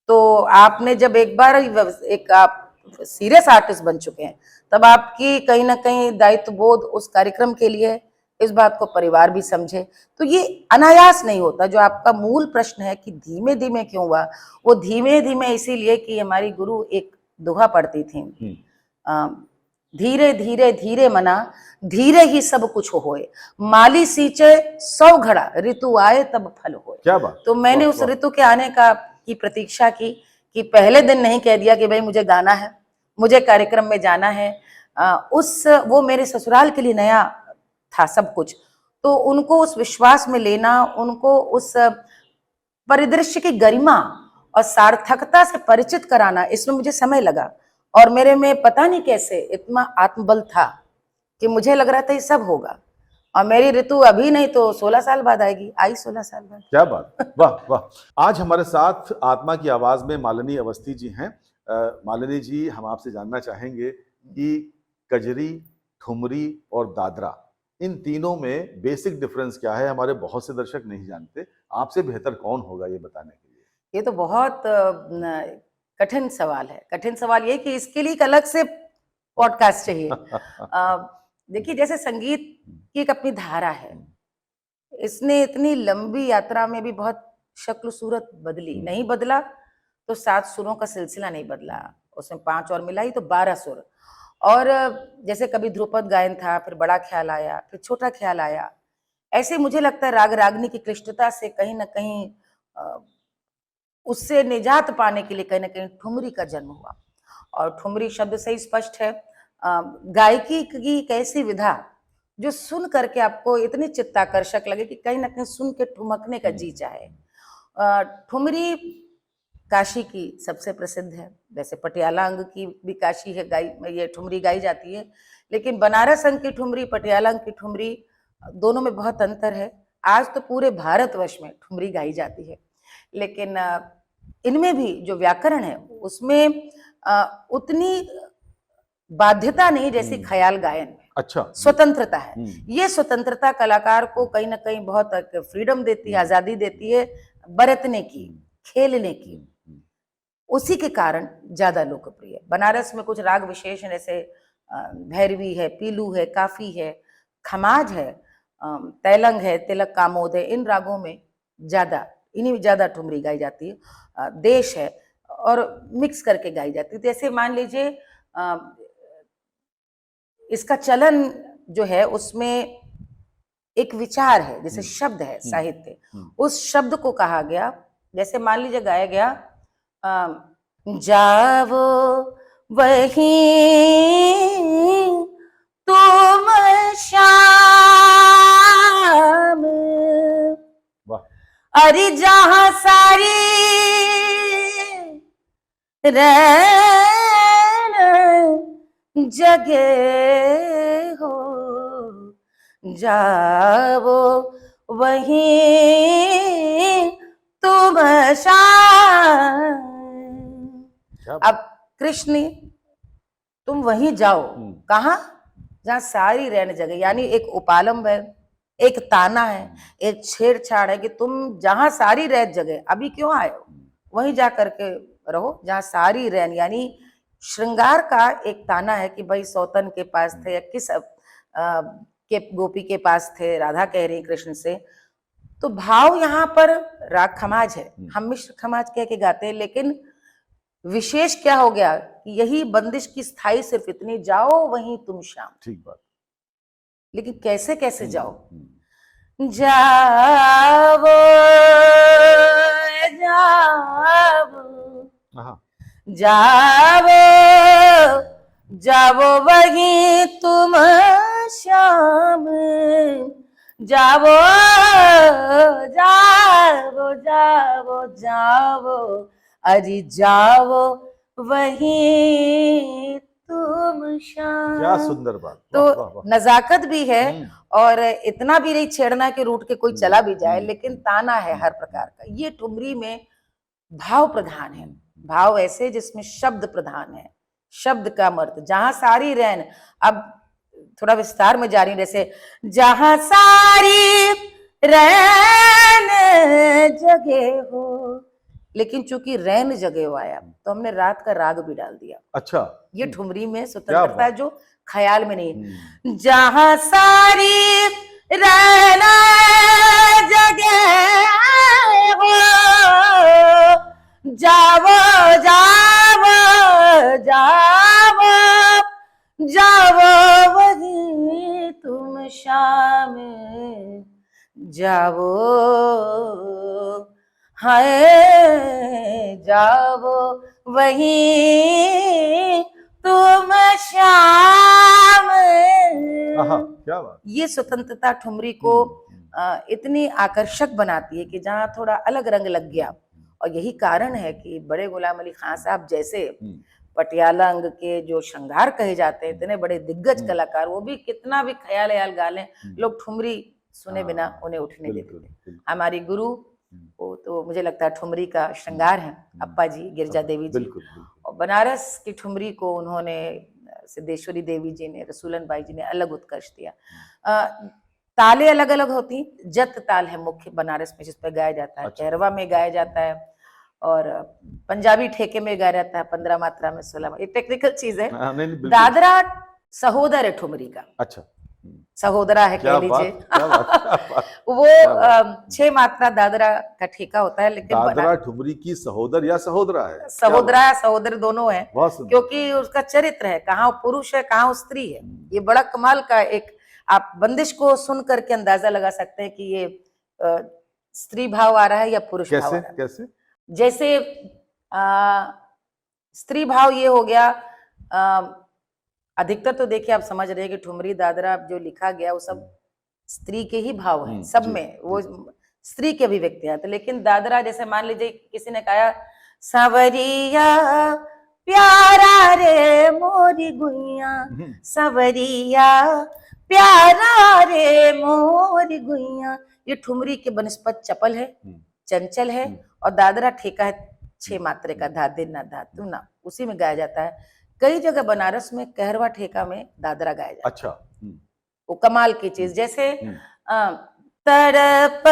तो आपने जब एक बार एक आप सीरियस आर्टिस्ट बन चुके हैं, तब आपकी कहीं ना कहीं दायित्व बोध उस कार्यक्रम के लिए इस बात को परिवार भी समझे। तो ये अनायास नहीं होता। जो आपका मूल प्रश्न है कि धीमे धीमे क्यों हुआ, वो धीमे धीमे इसीलिए कि हमारी गुरु एक दोहा पढ़ती थी, धीरे धीरे धीरे मना, धीरे ही सब कुछ होए, माली सींचे 100 घड़ा, ऋतु आए तब फल होए। क्या बात। तो मैंने वाह, उस वाह। ऋतु के आने की प्रतीक्षा की कि पहले दिन नहीं कह दिया कि भाई मुझे गाना है, मुझे कार्यक्रम में जाना है। वो मेरे ससुराल के लिए नया था सब कुछ। तो उनको उस विश्वास में लेना, उनको उस परिदृश्य की गरिमा और सार्थकता से परिचित कराना, इसमें मुझे समय लगा। और मेरे में पता नहीं कैसे इतना आत्मबल था कि मुझे लग रहा था ये सब होगा। और मेरी ऋतु अभी नहीं तो 16 साल बाद आएगी, आई 16 साल बाद। क्या बात, वाह वाह। आज हमारे साथ आत्मा की आवाज में मालिनी अवस्थी जी हैं। मालिनी जी, हम आपसे जानना चाहेंगे कि कजरी, ठुमरी और दादरा, इन तीनों में बेसिक डिफरेंस क्या है? हमारे बहुत से दर्शक नहीं जानते, आपसे बेहतर कौन होगा ये बताने के लिए? ये तो बहुत कठिन सवाल है। कठिन सवाल ये कि इसके लिए एक अलग से पॉडकास्ट चाहिए। देखिए, जैसे संगीत की एक अपनी धारा है, इसने इतनी लंबी यात्रा में भी बहुत शक्ल सूरत बदली। नहीं बदला तो 7 सुरों का सिलसिला नहीं बदला, उसमें 5 और मिलाई तो 12 सुर। और जैसे कभी ध्रुपद गायन था, फिर बड़ा ख्याल आया, फिर छोटा ख्याल आया। ऐसे मुझे लगता है राग रागनी की क्लिष्टता से कहीं ना कहीं उससे निजात पाने के लिए कहीं ना कहीं ठुमरी का जन्म हुआ। और ठुमरी शब्द से ही स्पष्ट है। गायकी की एक ऐसी विधा जो सुन करके आपको इतनी चित्ताकर्षक लगे कि कहीं ना कहीं सुन के ठुमकने का जी चाहे। ठुमरी काशी की सबसे प्रसिद्ध है। वैसे पटियाला अंग की भी काशी है, ये ठुमरी गाई जाती है। लेकिन बनारस अंग की ठुमरी, पटियाला अंग की ठुमरी, दोनों में बहुत अंतर है। आज तो पूरे भारतवर्ष में ठुमरी गाई जाती है, लेकिन इनमें भी जो व्याकरण है उसमें उतनी बाध्यता नहीं जैसी ख्याल गायन में। अच्छा, स्वतंत्रता है। ये स्वतंत्रता कलाकार को कहीं ना कहीं बहुत फ्रीडम देती है, आजादी देती है बरतने की, खेलने की। उसी के कारण ज्यादा लोकप्रिय है। बनारस में कुछ राग विशेष हैं, जैसे भैरवी है, पीलू है, काफी है, खमाज है, तैलंग है, तिलक कामोद है। इन रागों में इन्हीं में ज्यादा ठुमरी गाई जाती है। देश है और मिक्स करके गाई जाती है। जैसे मान लीजिए इसका चलन जो है उसमें एक विचार है, जैसे शब्द है, साहित्य, उस शब्द को कहा गया। जैसे मान लीजिए गाया गया, जावो वहीं तुम श्याम, अरे जहां सारी रैन जगे हो, जावो वहीं तुम श्याम। अब कृष्ण, तुम वहीं जाओ, कहा? जहां सारी रैन जगे। यानी एक उपालंब है, एक ताना है, एक छेड़छाड़ है कि तुम जहां सारी रैन जगे, अभी क्यों आए हो? वहीं जा करके रहो जहां सारी रैन, यानी श्रृंगार का एक ताना है कि भाई सौतन के पास थे या किस के गोपी के पास थे, राधा कह रही कृष्ण से। तो भाव यहाँ पर राग खमाज है, हम मिश्र खमाज कह के गाते हैं। लेकिन विशेष क्या हो गया कि यही बंदिश की स्थाई सिर्फ इतनी, जाओ वहीं तुम श्याम। ठीक बात। लेकिन कैसे कैसे जाओ? जाओ जाओ जाओ वहीं तुम श्याम, जाओ जाओ जाओ जाओ, अरे जाओ वहीं तुम श्याम। क्या सुंदर बात। तो वाह, वाह, वाह। नजाकत भी है और इतना भी नहीं छेड़ना कि रूठ के कोई चला भी जाए, लेकिन ताना है हर प्रकार का। ये ठुमरी में भाव प्रधान है, भाव ऐसे जिसमें शब्द प्रधान है, शब्द का मर्द। जहां सारी रैन, अब थोड़ा विस्तार में जा रही हूं, जैसे जहां सारी रैन जगे हो, लेकिन चूंकि रैन जगे हो आया तो हमने रात का राग भी डाल दिया। अच्छा, ये ठुमरी में स्वतंत्रता है जो ख्याल में नहीं। जहां सारी रहना जगह हो, जाओ जाओ जाओ जाओ वहीं तुम शाम जाओ, हाय जाओ वहीं तुम शाम। आहा, क्या बात। ये स्वतंत्रता ठुमरी को इतनी आकर्षक बनाती है कि जहाँ थोड़ा अलग रंग लग गया, और यही कारण है कि बड़े गुलाम अली खान साहब जैसे पटियाला अंग के जो श्रृंगार कहे जाते हैं, इतने बड़े दिग्गज कलाकार, वो भी कितना भी ख्याल याल गा लें, लोग ठुमरी सुने बिना उन्हें उठने देते थे। हमारी गुरु वो तो मुझे लगता है ठुमरी का श्रृंगार है, अप्पा जी, गिरजा देवी जी। और बनारस की ठुमरी को उन्होंने, सिद्धेश्वरी देवी जी ने, रसूलन बाई जी ने अलग उत्कर्ष दिया। ताले अलग अलग होती, जत ताल है मुख्य बनारस में जिस पर गाया जाता है, कहरवा में गाया जाता है, और पंजाबी ठेके में गाया जाता है 15 मात्रा में 16। ये टेक्निकल चीज है। दादरा सहोदर है ठुमरी का। अच्छा, सहोदरा है कह लीजिए। वो 6 मात्रा दादरा का ठेका होता है, लेकिन दादरा ठुमरी की सहोदर या सहोदरा है? सहोदरा या सहोदर दोनों है, क्योंकि उसका चरित्र है, कहाँ पुरुष है कहाँ स्त्री है। ये बड़ा कमाल का एक, आप बंदिश को सुन करके अंदाजा लगा सकते हैं कि ये स्त्री भाव आ रहा है या पुरुष भाव आ रहा है। कैसे? जैसे स्त्री भाव ये हो गया, अधिकतर तो देखिए आप समझ रहे हैं कि ठुमरी दादरा जो लिखा गया वो सब स्त्री के ही भाव हैं, सब में वो स्त्री की अभिव्यक्तियां। तो लेकिन दादरा, जैसे मान लीजिए किसी ने कहा सवरिया प्यारा रे मोरी गुइया, सवरिया प्यारा रे मोरी गुइया, ये ठुमरी के बनस्पत चपल है, चंचल है, और दादरा ठेका है 6 मात्रे का, धा दिन ना धा तुम ना, उसी में गाया जाता है। कई जगह बनारस में कहरवा ठेका में दादरा गाया जाता है। अच्छा, वो कमाल की चीज। जैसे तरप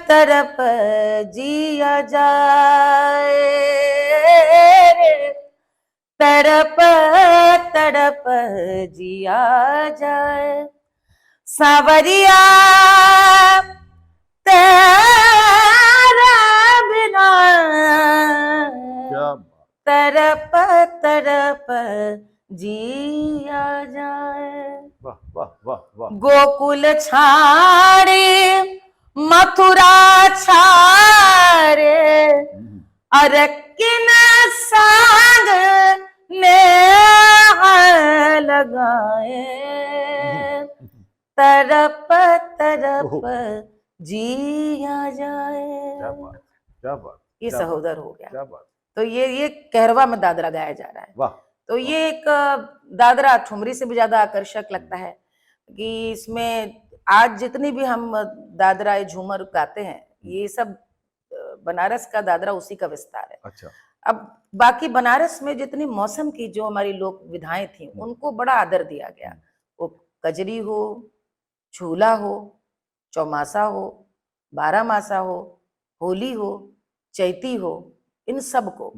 तरप जिया जाए रे, तरप तरप जिया जाए, सावरिया तेरा बिना तरप तरप जिया जाए। वाह वाह वाह वाह। गोकुल छाड़े मथुरा छाड़े, अरे किन साग ने लगाए, तरप तरप जिया जाए। क्या बात, क्या बात। ये सहोदर हो गया। क्या बात। तो ये कहरवा में दादरा गाया जा रहा है। वाह। तो ये एक दादरा ठुमरी से भी ज्यादा आकर्षक लगता है कि इसमें आज जितनी भी हम दादरा झूमर गाते हैं, ये सब बनारस का दादरा उसी का विस्तार है। अच्छा। अब बाकी बनारस में जितनी मौसम की जो हमारी लोक विधाएं थी, उनको बड़ा आदर दिया गया। वो कजरी हो, झूला हो, चौमासा हो, 12 मासा हो, होली हो, चैती हो, इन सब को,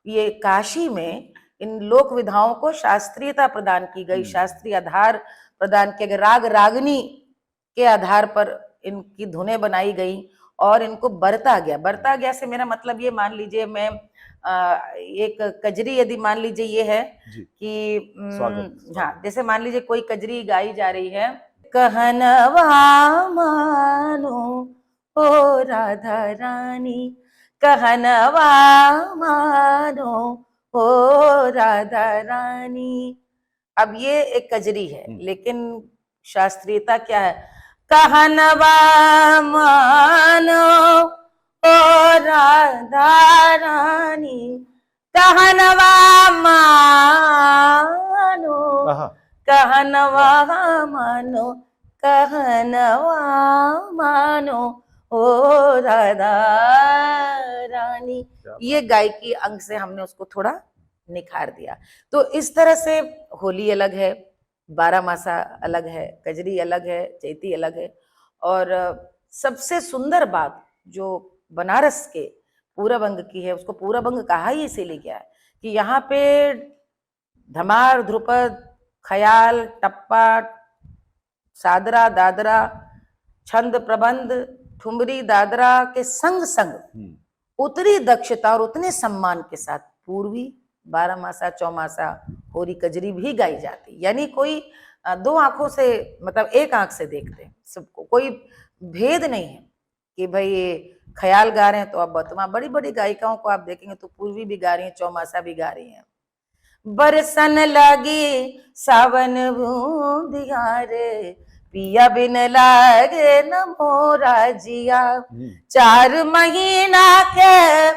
ये काशी में इन लोक विधाओं को शास्त्रीयता प्रदान की गई, शास्त्रीय आधार प्रदान किया गया, राग रागनी के आधार पर इनकी धुनें बनाई गई और इनको बरता गया। बरता गया से मेरा मतलब ये, मान लीजिए मैं एक कजरी यदि मान लीजिए ये है कि हाँ, जैसे मान लीजिए कोई कजरी गाई जा रही है, कहनवा मानो ओ राधा रानी, कहनवा मानो ओ राधा रानी। अब ये एक कजरी है, लेकिन शास्त्रीयता क्या है, कहनवा मानो ओ राधा रानी, कहनवा मानो, कहनवा मानो, कहनवा मानो ओ राधा रानी। ये गायकी अंग से हमने उसको थोड़ा निखार दिया। तो इस तरह से होली अलग है, 12 मासा अलग है, कजरी अलग है, चैती अलग है। और सबसे सुंदर बात जो बनारस के पूरब अंग की है, उसको पूरब अंग कहा ही इसीलिए गया है कि यहाँ पे धमार, ध्रुपद, ख्याल, टप्पा, सादरा, दादरा, छंद प्रबंध ठुमरी दादरा के संग संग उतनी दक्षता और उतने सम्मान के साथ पूर्वी, बारहमासा, चौमासा, होरी कजरी भी गाई जाती। यानी कोई दो आंखों से, मतलब एक आंख से देखते हैं सबको, कोई भेद नहीं है कि भाई ये ख्याल गा रहे हैं तो अब वर्तमान बड़ी बड़ी गायिकाओं को आप देखेंगे तो पूर्वी भी गा रही है, चौमासा भी गा रही है। बरसन लगी सावन बूंदिया रे, पिया बिन लागे न मोरा जिया, 4 महीना के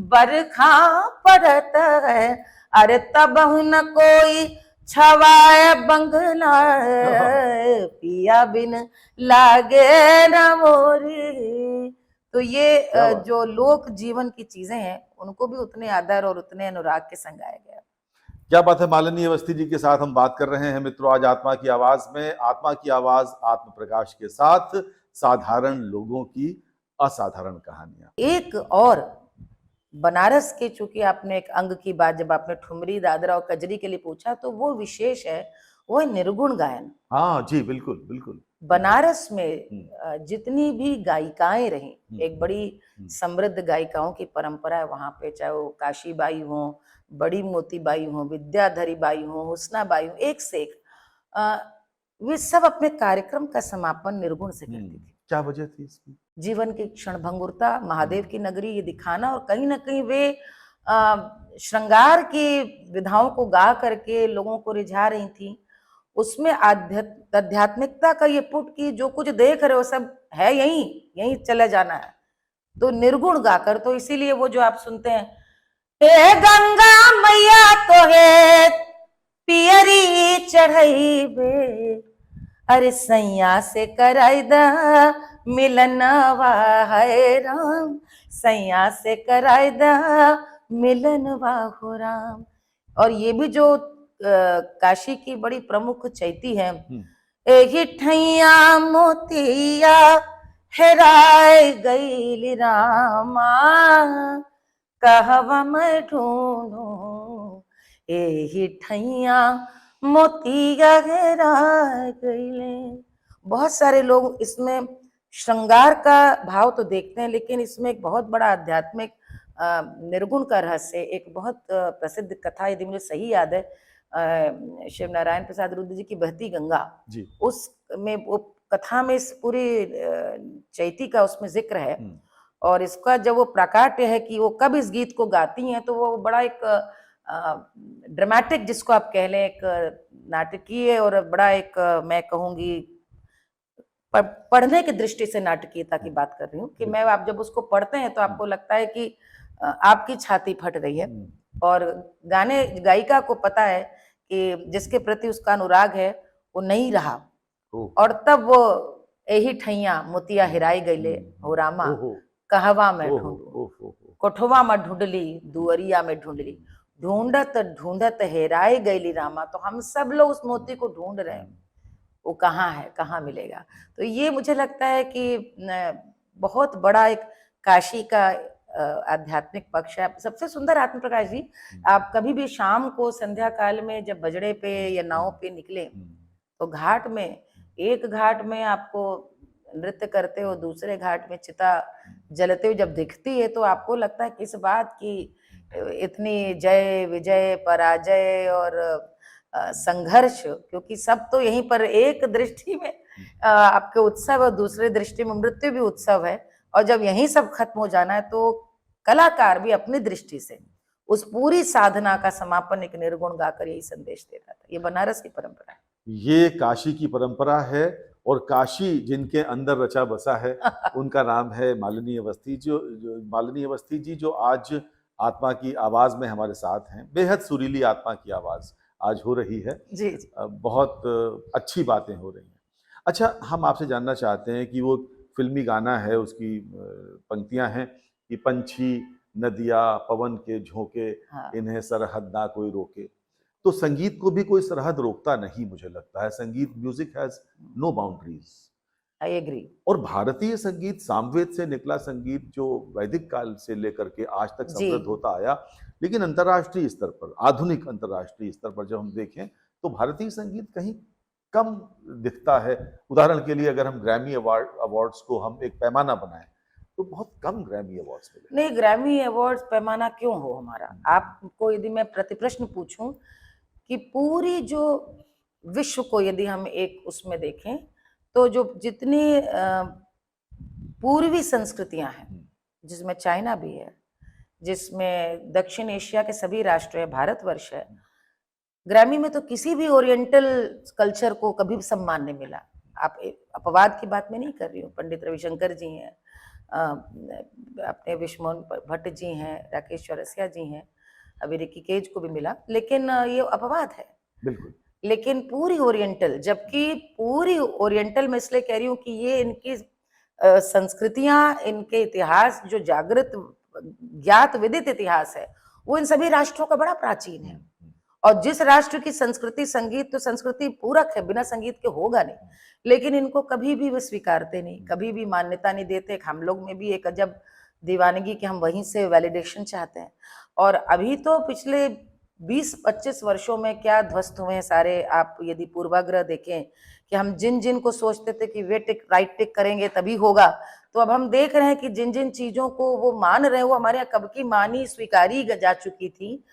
बरखा पड़त है, अरे तब न कोई छवाए बंगला, पिया बिन लागे न मोरी। तो ये जो लोक जीवन की चीजें हैं उनको भी उतने आदर और उतने अनुराग के संग गाया गया। क्या बात है। मालिनी अवस्थी जी के साथ हम बात कर रहे हैं मित्रों आज आत्मा की आवाज में। आत्मा की आवाज आत्म प्रकाश के साथ साधारण लोगों की असाधारण कहानियां। एक और बनारस के, चूंकि आपने एक अंग की बात, जब आपने ठुमरी, दादरा और कजरी के लिए पूछा, तो वो विशेष है, वो है निर्गुण गायन। हाँ जी, बिल्कुल बिल्कुल। बनारस में जितनी भी गायिकाएं रही, एक बड़ी समृद्ध गायिकाओं की परंपरा है वहां पे, चाहे वो काशी बाई हो, बड़ी मोती बाई हो, विद्याधरी बाई हो, हुस्ना बाई हो, एक से एक वे सब अपने कार्यक्रम का समापन निर्गुण से करती थी। क्या वजह थी इसकी? जीवन की क्षणभंगुरता, महादेव की नगरी ये दिखाना, और कहीं ना कहीं वे श्रृंगार की विधाओं को गा करके लोगों को रिझा रही थी। उसमें आध्यात्मिकता का ये पुट कि जो कुछ देख रहे हो सब है यहीं यहीं चले जाना है, तो निर्गुण गाकर, तो इसीलिए वो जो आप सुनते हैं, हे गंगा मैया तो है पियरी चढ़ई बे, अरे सैया से कराई दा मिलनवा है राम, सैया से कराई दा मिलनवा हो राम। और ये भी जो काशी की बड़ी प्रमुख चैती है, एही ठैया मोतिया हेराय गईल रामा, कहवा मैं ढूंढूं, एही ठैया मोतिया हेराय गईले। बहुत सारे लोग इसमें श्रृंगार का भाव तो देखते हैं, लेकिन इसमें एक बहुत बड़ा आध्यात्मिक निर्गुण का रहस्य, एक बहुत प्रसिद्ध कथा, यदि मुझे सही याद है, शिव नारायण प्रसाद रुद्र जी की बहती गंगा जी। उसमें, वो कथा में इस पूरी चैती का उसमें जिक्र है। और इसका जब वो प्राकाट्य है कि वो कब इस गीत को गाती हैं, तो वो बड़ा एक ड्रामेटिक, जिसको आप कह लें, एक नाटकीय और बड़ा एक मैं कहूंगी पढ़ने की दृष्टि से नाटकीयता की बात कर रही हूँ कि मैं, आप जब उसको पढ़ते हैं तो आपको लगता है कि आपकी छाती फट रही है, और गाने गायिका को पता है कि जिसके प्रति उसका अनुराग है वो नहीं रहा, और तब वो यही ठैया मोतिया हिराई गईले हो रामा, कहवा में ढूंढूं, कोठवा में ढूंढली, दुअरिया में ढूंढली, ढूंढत ढूंढत हेराई गईली रामा। तो हम सब लोग उस मोती को ढूंढ रहे हैं, वो कहाँ है, कहाँ मिलेगा। तो ये मुझे लगता है कि बहुत बड़ा एक काशी का आध्यात्मिक पक्ष है। सबसे सुंदर आत्म प्रकाश जी, आप कभी भी शाम को संध्या काल में जब बजड़े पे या नाव पे निकले, तो घाट में, एक घाट में आपको नृत्य करते हो, दूसरे घाट में चिता जलते हुए जब दिखती है, तो आपको लगता है किस बात की इतनी जय विजय पराजय और संघर्ष, क्योंकि सब तो यहीं पर एक दृष्टि में आपके उत्सव और दूसरे दृष्टि में मृत्यु भी उत्सव है, और जब यहीं सब खत्म हो जाना है, तो कलाकार भी अपनी दृष्टि से उस पूरी साधना का समापन एक निर्गुण गाकर यही संदेश देता था। ये बनारस की परंपरा है, ये काशी की परंपरा है, और काशी जिनके अंदर रचा बसा है उनका नाम है मालिनी अवस्थी। मालिनी अवस्थी जी जो आज आत्मा की आवाज में हमारे साथ हैं। बेहद सुरीली आत्मा की आवाज आज हो रही है जी, जी। बहुत अच्छी बातें हो रही हैं। अच्छा, हम आपसे जानना चाहते हैं कि वो फिल्मी गाना है, उसकी पंक्तियां हैं कि पंछी नदिया पवन के झोंके, हाँ। इन्हें सरहद ना कोई रोके। तो संगीत को भी कोई सरहद रोकता नहीं, मुझे लगता है। संगीत, music has no boundaries. I agree. और भारतीय संगीत, सामवेद से निकला संगीत जो वैदिक काल से लेकर के आज तक समृद्ध होता आया, लेकिन अंतर्राष्ट्रीय स्तर पर, आधुनिक अंतर्राष्ट्रीय स्तर पर जब हम देखें तो भारतीय संगीत कहीं कम दिखता है। उदाहरण के लिए अगर हम ग्रैमी अवार्ड्स को हम एक पैमाना बनाएं तो बहुत कम ग्रैमी अवार्ड्स मिले। नहीं, ग्रैमी अवार्ड्स पैमाना क्यों हो हमारा? आपको यदि मैं प्रतिप्रश्न पूछूं कि पूरी जो विश्व को यदि हम एक उसमें देखें तो जो जितनी पूर्वी संस्कृतियां हैं, जिसमें चाइना भी है, जिसमें दक्षिण एशिया के सभी राष्ट्र है, भारतवर्ष है, ग्रैमी में तो किसी भी ओरिएंटल कल्चर को कभी भी सम्मान नहीं मिला। आप अपवाद की बात मैं नहीं कर रही हूँ, पंडित रविशंकर जी हैं, अपने विश्वमोहन भट्ट जी हैं, राकेश चौरसिया जी हैं, अभी रिकी केज को भी मिला, लेकिन ये अपवाद है। बिल्कुल। लेकिन पूरी ओरिएंटल, जबकि पूरी ओरिएंटल मैं इसलिए कह रही हूँ कि ये इनकी संस्कृतियां, इनके इतिहास जो जागृत ज्ञात विदित इतिहास है, वो इन सभी राष्ट्रों का बड़ा प्राचीन है। और जिस राष्ट्र की संस्कृति संगीत, तो संस्कृति पूरक है, बिना संगीत के होगा नहीं, लेकिन इनको कभी भी वो स्वीकारते नहीं, कभी भी मान्यता नहीं देते। हम लोग में भी एक अजब दीवानगी कि हम वहीं से वैलिडेशन चाहते हैं। और अभी तो पिछले 20-25 वर्षों में क्या ध्वस्त हुए हैं सारे। आप यदि पूर्वाग्रह देखें कि हम जिन जिन को सोचते थे कि वे टिक राइट टिक करेंगे तभी होगा, तो अब हम देख रहे हैं कि जिन जिन चीजों को वो मान रहे हैं वो हमारे यहाँ कब की मानी स्वीकारी जा चुकी थी।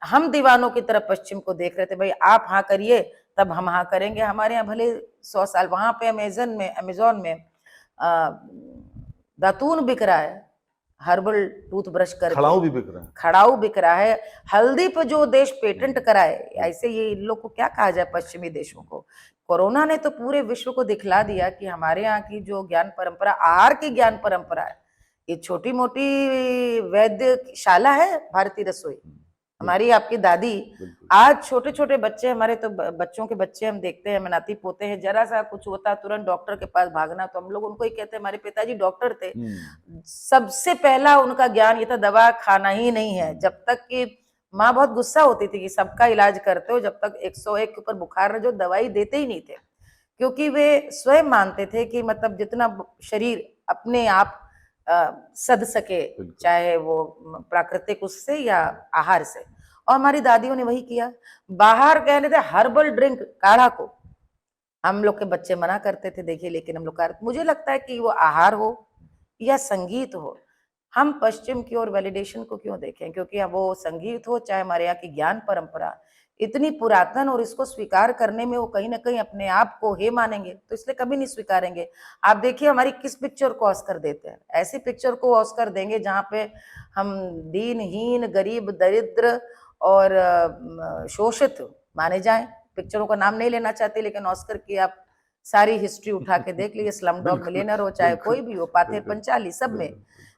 हम दीवानों की तरफ पश्चिम को देख रहे थे, भाई आप हाँ करिए तब हम हाँ करेंगे। हमारे यहाँ भले 100 साल, वहां पे अमेज़न में दातून बिक रहा है, हर्बल टूथब्रश करके खड़ाऊ भी बिक रहा है, खड़ाऊ बिक रहा है। हल्दी पे जो देश पेटेंट कराए, ऐसे ये इन लोग को क्या कहा जाए, पश्चिमी देशों को। कोरोना ने तो पूरे विश्व को दिखला दिया कि हमारे यहाँ की जो ज्ञान परंपरा, आहार की ज्ञान परंपरा है, ये छोटी मोटी वैद्यशाला है भारतीय रसोई। हमारी आपकी दादी, आज छोटे छोटे बच्चे, हमारे तो बच्चों के बच्चे हम देखते हैं, नाती पोते हैं, जरा सा कुछ होता तुरंत डॉक्टर के पास भागना। तो हम लोग उनको ही कहते हैं, हमारे पिताजी डॉक्टर थे, सबसे पहला उनका ज्ञान ये था दवा खाना ही नहीं है। जब तक कि माँ बहुत गुस्सा होती थी कि सबका इलाज करते हो, जब तक 101 के ऊपर बुखार रहे जो दवाई देते ही नहीं थे, क्योंकि वे स्वयं मानते थे कि मतलब जितना शरीर अपने आप सध सके, चाहे वो प्राकृतिक उससे या आहार से। और हमारी दादियों ने वही किया। बाहर कहने थे हर्बल ड्रिंक, काढ़ा को हम लोग के बच्चे मना करते थे, देखिए, लेकिन हम लोग कर। मुझे लगता है कि वो आहार हो या संगीत हो, हम पश्चिम की ओर वैलिडेशन को क्यों देखें? क्योंकि अब वो संगीत हो चाहे हमारे यहाँ की ज्ञान परंपरा इतनी पुरातन, और इसको स्वीकार करने में वो कहीं ना कहीं अपने आप को हे मानेंगे, तो इसलिए कभी नहीं स्वीकारेंगे। आप देखिए हमारी किस पिक्चर को ऑस्कर देते हैं, ऐसी पिक्चर को ऑस्कर देंगे जहाँ पे हम दीनहीन, गरीब, दरिद्र और शोषित माने जाएं। पिक्चरों का नाम नहीं लेना चाहते, लेकिन ऑस्कर की आप सारी हिस्ट्री उठा के देख लीजिए, स्लम डॉग मिलियनर हो चाहे कोई भी हो, पाथेर पंचाली, सब में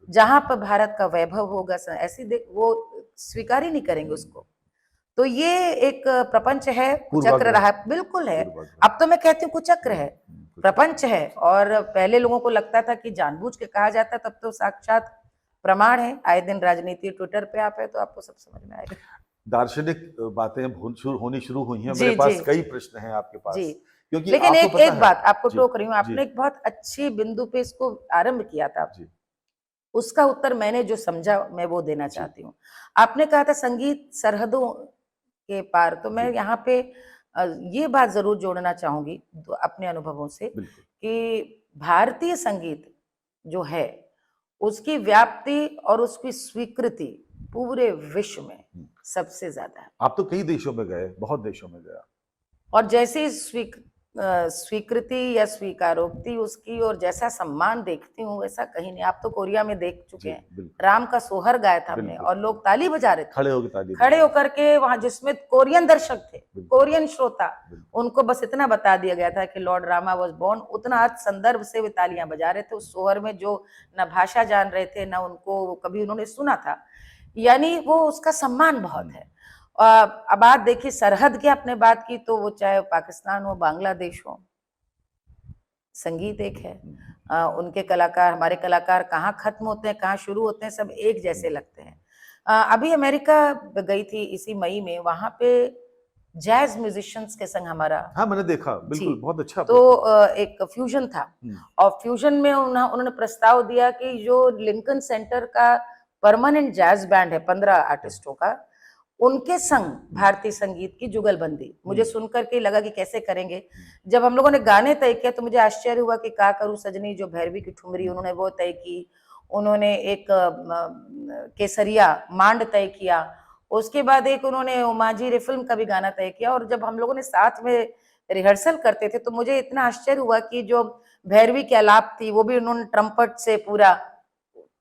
जहां पर भारत का वैभव होगा, ऐसी देख वो स्वीकार ही नहीं करेंगे उसको। तो ये एक प्रपंच है, कुचक्र रहा, बिल्कुल है। अब तो मैं कहती हूँ कुचक्र है, प्रपंच है। और पहले लोगों को लगता था कि जानबूझ के कहा जाता है, तब तो साक्षात प्रमाण है। आए दिन राजनीति ट्विटर पे आप है तो आपको सब समझ में आएगा। दार्शनिक बातें होनी शुरू हुई हैं। मेरे पास कई प्रश्न हैं आपके पास, क्योंकि लेकिन एक बात आपको टोक रही हूँ, आपने एक बहुत अच्छी बिंदु पे इसको आरंभ किया था, उसका उत्तर मैंने जो समझा मैं वो देना चाहती हूँ। आपने कहा था संगीत सरहदों के पार, तो मैं यहाँ पे ये बात जरूर जोड़ना चाहूंगी अपने अनुभवों से कि भारतीय संगीत जो है उसकी व्याप्ति और उसकी स्वीकृति पूरे विश्व में सबसे ज्यादा है। आप तो कई देशों में गए, बहुत देशों में गया, और जैसी स्वीकृति या स्वीकारोक्ति उसकी और जैसा सम्मान देखती हूँ वैसा कहीं नहीं। आप तो कोरिया में देख चुके हैं, राम का सोहर गाया था हमने और लोग ताली बजा रहे थे, खड़े होकर के वहां, जिसमें कोरियन दर्शक थे, कोरियन श्रोता, उनको बस इतना बता दिया गया था कि लॉर्ड रामा वॉज बोर्न, उतना अर्थ संदर्भ से वे तालियां बजा रहे थे उस सोहर में, जो न भाषा जान रहे थे, न उनको कभी उन्होंने सुना था। यानी वो उसका सम्मान बहुत है। अब बात देखिए सरहद की आपने बात की, तो वो चाहे पाकिस्तान हो, बांग्लादेश हो, संगीत एक है। उनके कलाकार, हमारे कलाकार कहाँ खत्म होते हैं कहाँ शुरू होते हैं, सब एक जैसे लगते हैं। अभी अमेरिका गई थी इसी मई में, वहां पे जैज म्यूजिशियंस के संग हमारा, हाँ मैंने देखा, बिल्कुल बहुत अच्छा। तो एक फ्यूजन था, और फ्यूजन में उन्होंने प्रस्ताव दिया कि जो लिंकन सेंटर का परमानेंट जैज बैंड है 15 आर्टिस्टों का, उनके संग भारतीय संगीत की जुगलबंदी मुझे सुनकर के लगा कि कैसे करेंगे। जब हम लोगों ने गाने तय किया तो मुझे आश्चर्य हुआ कि का करूं सजनी, जो भैरवी की ठुमरी उन्होंने वो तय की, उन्होंने एक केसरिया मांड तय किया, उसके बाद एक उन्होंने उमाजी रे फिल्म का भी गाना तय किया। और जब हम लोगों ने साथ में रिहर्सल करते थे तो मुझे इतना आश्चर्य हुआ कि जो भैरवी की आलाप थी वो भी उन्होंने ट्रम्पट से पूरा,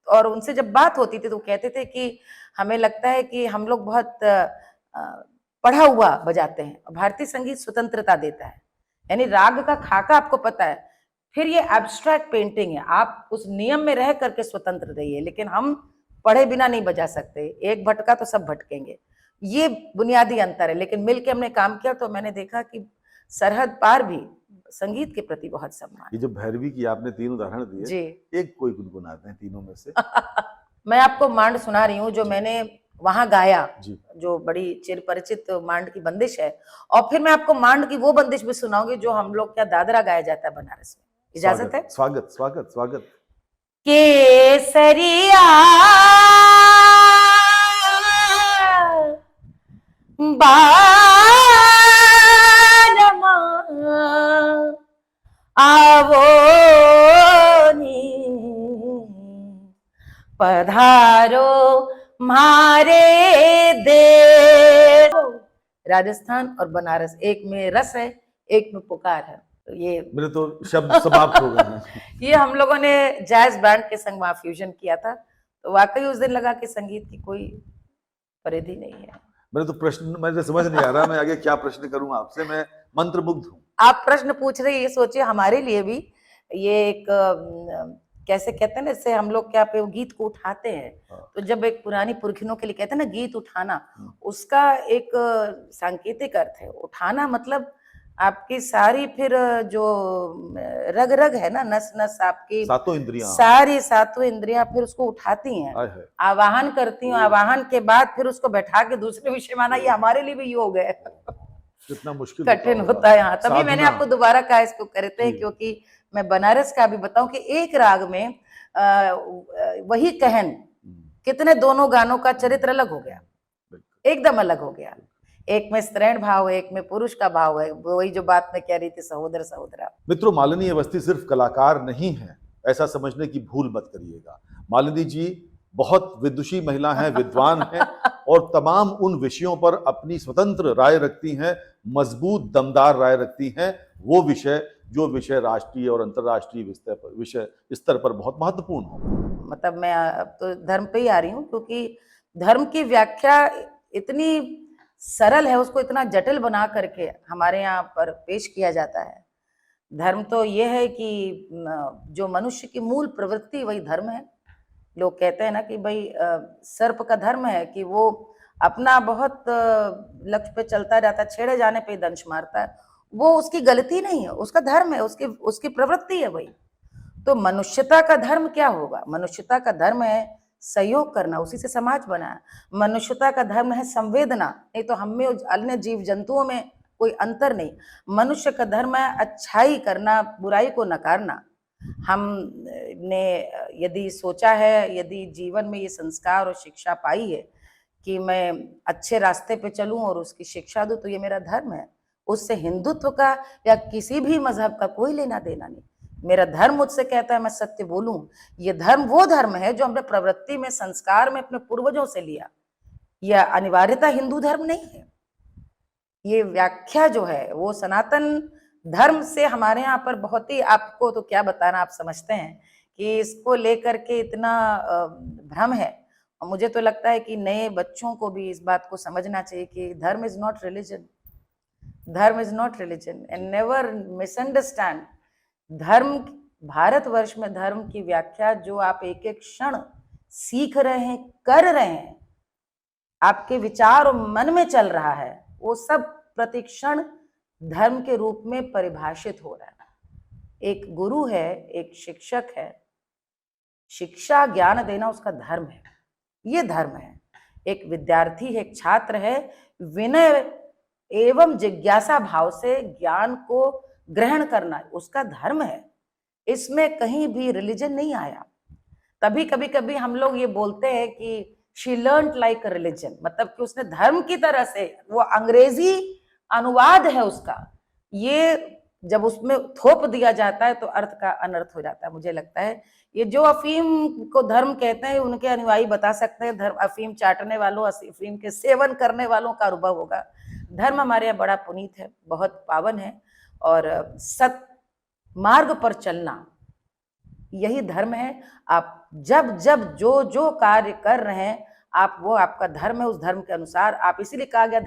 और उनसे जब बात होती थी तो कहते थे कि हमें लगता है कि हम लोग बहुत पढ़ा हुआ बजाते हैं। भारतीय संगीत स्वतंत्रता देता है, यानी राग का खाका आपको पता है, फिर ये एब्स्ट्रैक्ट पेंटिंग है, आप उस नियम में रह करके स्वतंत्र रहिए, लेकिन हम पढ़े बिना नहीं बजा सकते, एक भटका तो सब भटकेंगे, ये बुनियादी अंतर है। लेकिन मिलके हमने काम किया तो मैंने देखा कि सरहद पार भी संगीत के प्रति बहुत सम्मान। ये जो भैरवी की आपने 3 उदाहरण दिए, जी एक कोई गुनगुनाते हैं तीनों में से। मैं आपको मांड सुना रही हूँ जो मैंने वहां गाया, जी जो बड़ी चिरपरिचित मांड की बंदिश है, और फिर मैं आपको मांड की वो बंदिश भी सुनाऊंगी जो हम लोग क्या दादरा गाया जाता है बनारस में। इजाजत है? स्वागत स्वागत स्वागत। केसरिया बारमा आवो नी पधारो मारे देश। राजस्थान और बनारस, एक में रस है एक में पुकार है। तो ये मेरे तो शब्द समाप्त हो गए हैं। ये हम लोगों ने जैज बैंड के संग वहां फ्यूजन किया था, तो वाकई उस दिन लगा कि संगीत की कोई परिधि नहीं है। मेरे तो प्रश्न मुझे समझ नहीं आ रहा, मैं आगे क्या प्रश्न करूं आपसे, मैं मंत्रमुग्ध हूं। आप प्रश्न पूछ रहे, ये सोचिए हमारे लिए भी ये एक कैसे कहते हैं ना, इससे हम लोग क्या पे गीत को उठाते हैं, तो जब एक पुरानी पुरखिनों के लिए कहते हैं ना गीत उठाना, उसका एक सांकेतिक अर्थ है। उठाना मतलब आपकी सारी फिर जो रग रग है ना, नस नस आपकी, सातों इंद्रियां, सारी सातों इंद्रियां फिर उसको उठाती हैं, आय है। आवाहन करती हूँ, आवाहन के बाद फिर उसको बैठा के दूसरे विषय माना, ये हमारे लिए भी योग है। कितना मुश्किल कठिन होता है। हाँ, तभी मैंने साधना। आपको दोबारा कहा इसको करते हैं, जी। क्योंकि मैं बनारस का भी बताऊं कि एक राग में वही कहन कितने दोनों गानों का चरित्र अलग हो गया, एकदम अलग हो गया। एक में स्त्रैण भाव है, एक में पुरुष का भाव है, वही जो बात मैं कह रही थी सहोदर सहोदरा। मित्रों, मालिनी अवस्थी सिर्फ कलाकार नहीं है, ऐसा समझने की भूल मत करिएगा। मालिनी जी बहुत विदुषी महिला हैं, विद्वान हैं, और तमाम उन विषयों पर अपनी स्वतंत्र राय रखती हैं, मजबूत दमदार राय रखती हैं, वो विषय जो विषय राष्ट्रीय और अंतर्राष्ट्रीय विषय स्तर पर बहुत महत्वपूर्ण हो। मतलब मैं अब तो धर्म पे ही आ रही हूँ, क्योंकि धर्म की व्याख्या इतनी सरल है, उसको इतना जटिल बना करके हमारे यहाँ पर पेश किया जाता है। धर्म तो ये है कि जो मनुष्य की मूल प्रवृत्ति वही धर्म है। लोग कहते हैं ना कि भाई सर्प का धर्म है कि वो अपना बहुत लक्ष्य पे चलता जाता है, छेड़े जाने पे दंश मारता है, वो उसकी गलती नहीं है, उसका धर्म है, उसकी प्रवृत्ति है वही। तो मनुष्यता का धर्म क्या होगा? मनुष्यता का धर्म है सहयोग करना, उसी से समाज बना है। मनुष्यता का धर्म है संवेदना, नहीं तो हम में अन्य जीव जंतुओं में कोई अंतर नहीं। मनुष्य का धर्म है अच्छाई करना, बुराई को नकारना। हमने यदि सोचा है, यदि जीवन में ये संस्कार और शिक्षा पाई है कि मैं अच्छे रास्ते पे चलूं और उसकी शिक्षा दूं, तो ये मेरा धर्म है। उससे हिंदुत्व का या किसी भी मजहब का कोई लेना देना नहीं। मेरा धर्म मुझसे कहता है मैं सत्य बोलूं। ये धर्म वो धर्म है जो हमने प्रवृत्ति में, संस्कार में अपने पूर्वजों से लिया। यह अनिवार्यता हिंदू धर्म नहीं है। ये व्याख्या जो है वो सनातन धर्म से हमारे यहाँ पर बहुत ही, आपको तो क्या बताना, आप समझते हैं कि इसको लेकर के इतना भ्रम है। और मुझे तो लगता है कि नए बच्चों को भी इस बात को समझना चाहिए कि धर्म इज नॉट रिलीजन, धर्म is not religion, and never misunderstand धर्म। भारतवर्ष में धर्म की व्याख्या जो आप एक एक क्षण सीख रहे हैं, कर रहे हैं, आपके विचार और मन में चल रहा है, वो सब प्रतिक्षण धर्म के रूप में परिभाषित हो रहा है। एक गुरु है, एक शिक्षक है, शिक्षा ज्ञान देना उसका धर्म है, ये धर्म है। एक विद्यार्थी है, एक छात्र है, विनय एवं जिज्ञासा भाव से ज्ञान को ग्रहण करना उसका धर्म है। इसमें कहीं भी रिलीजन नहीं आया। तभी कभी कभी हम लोग ये बोलते हैं कि शी लर्न लाइक रिलीजन, मतलब कि उसने धर्म की तरह से, वो अंग्रेजी अनुवाद है उसका, ये जब उसमें थोप दिया जाता है तो अर्थ का अनर्थ हो जाता है। मुझे लगता है ये जो अफीम को धर्म कहते हैं उनके अनुयायी बता सकते हैं, धर्म अफीम चाटने वालों, अफीम के सेवन करने वालों का अनुभव होगा। धर्म हमारे यहाँ बड़ा पुनीत है, बहुत पावन है, और सत मार्ग पर चलना यही धर्म है। आप जब जब जो जो कार्य कर रहे हैं आप, वो आपका धर्म है, उस धर्म के अनुसार आप, इसीलिए कहा गया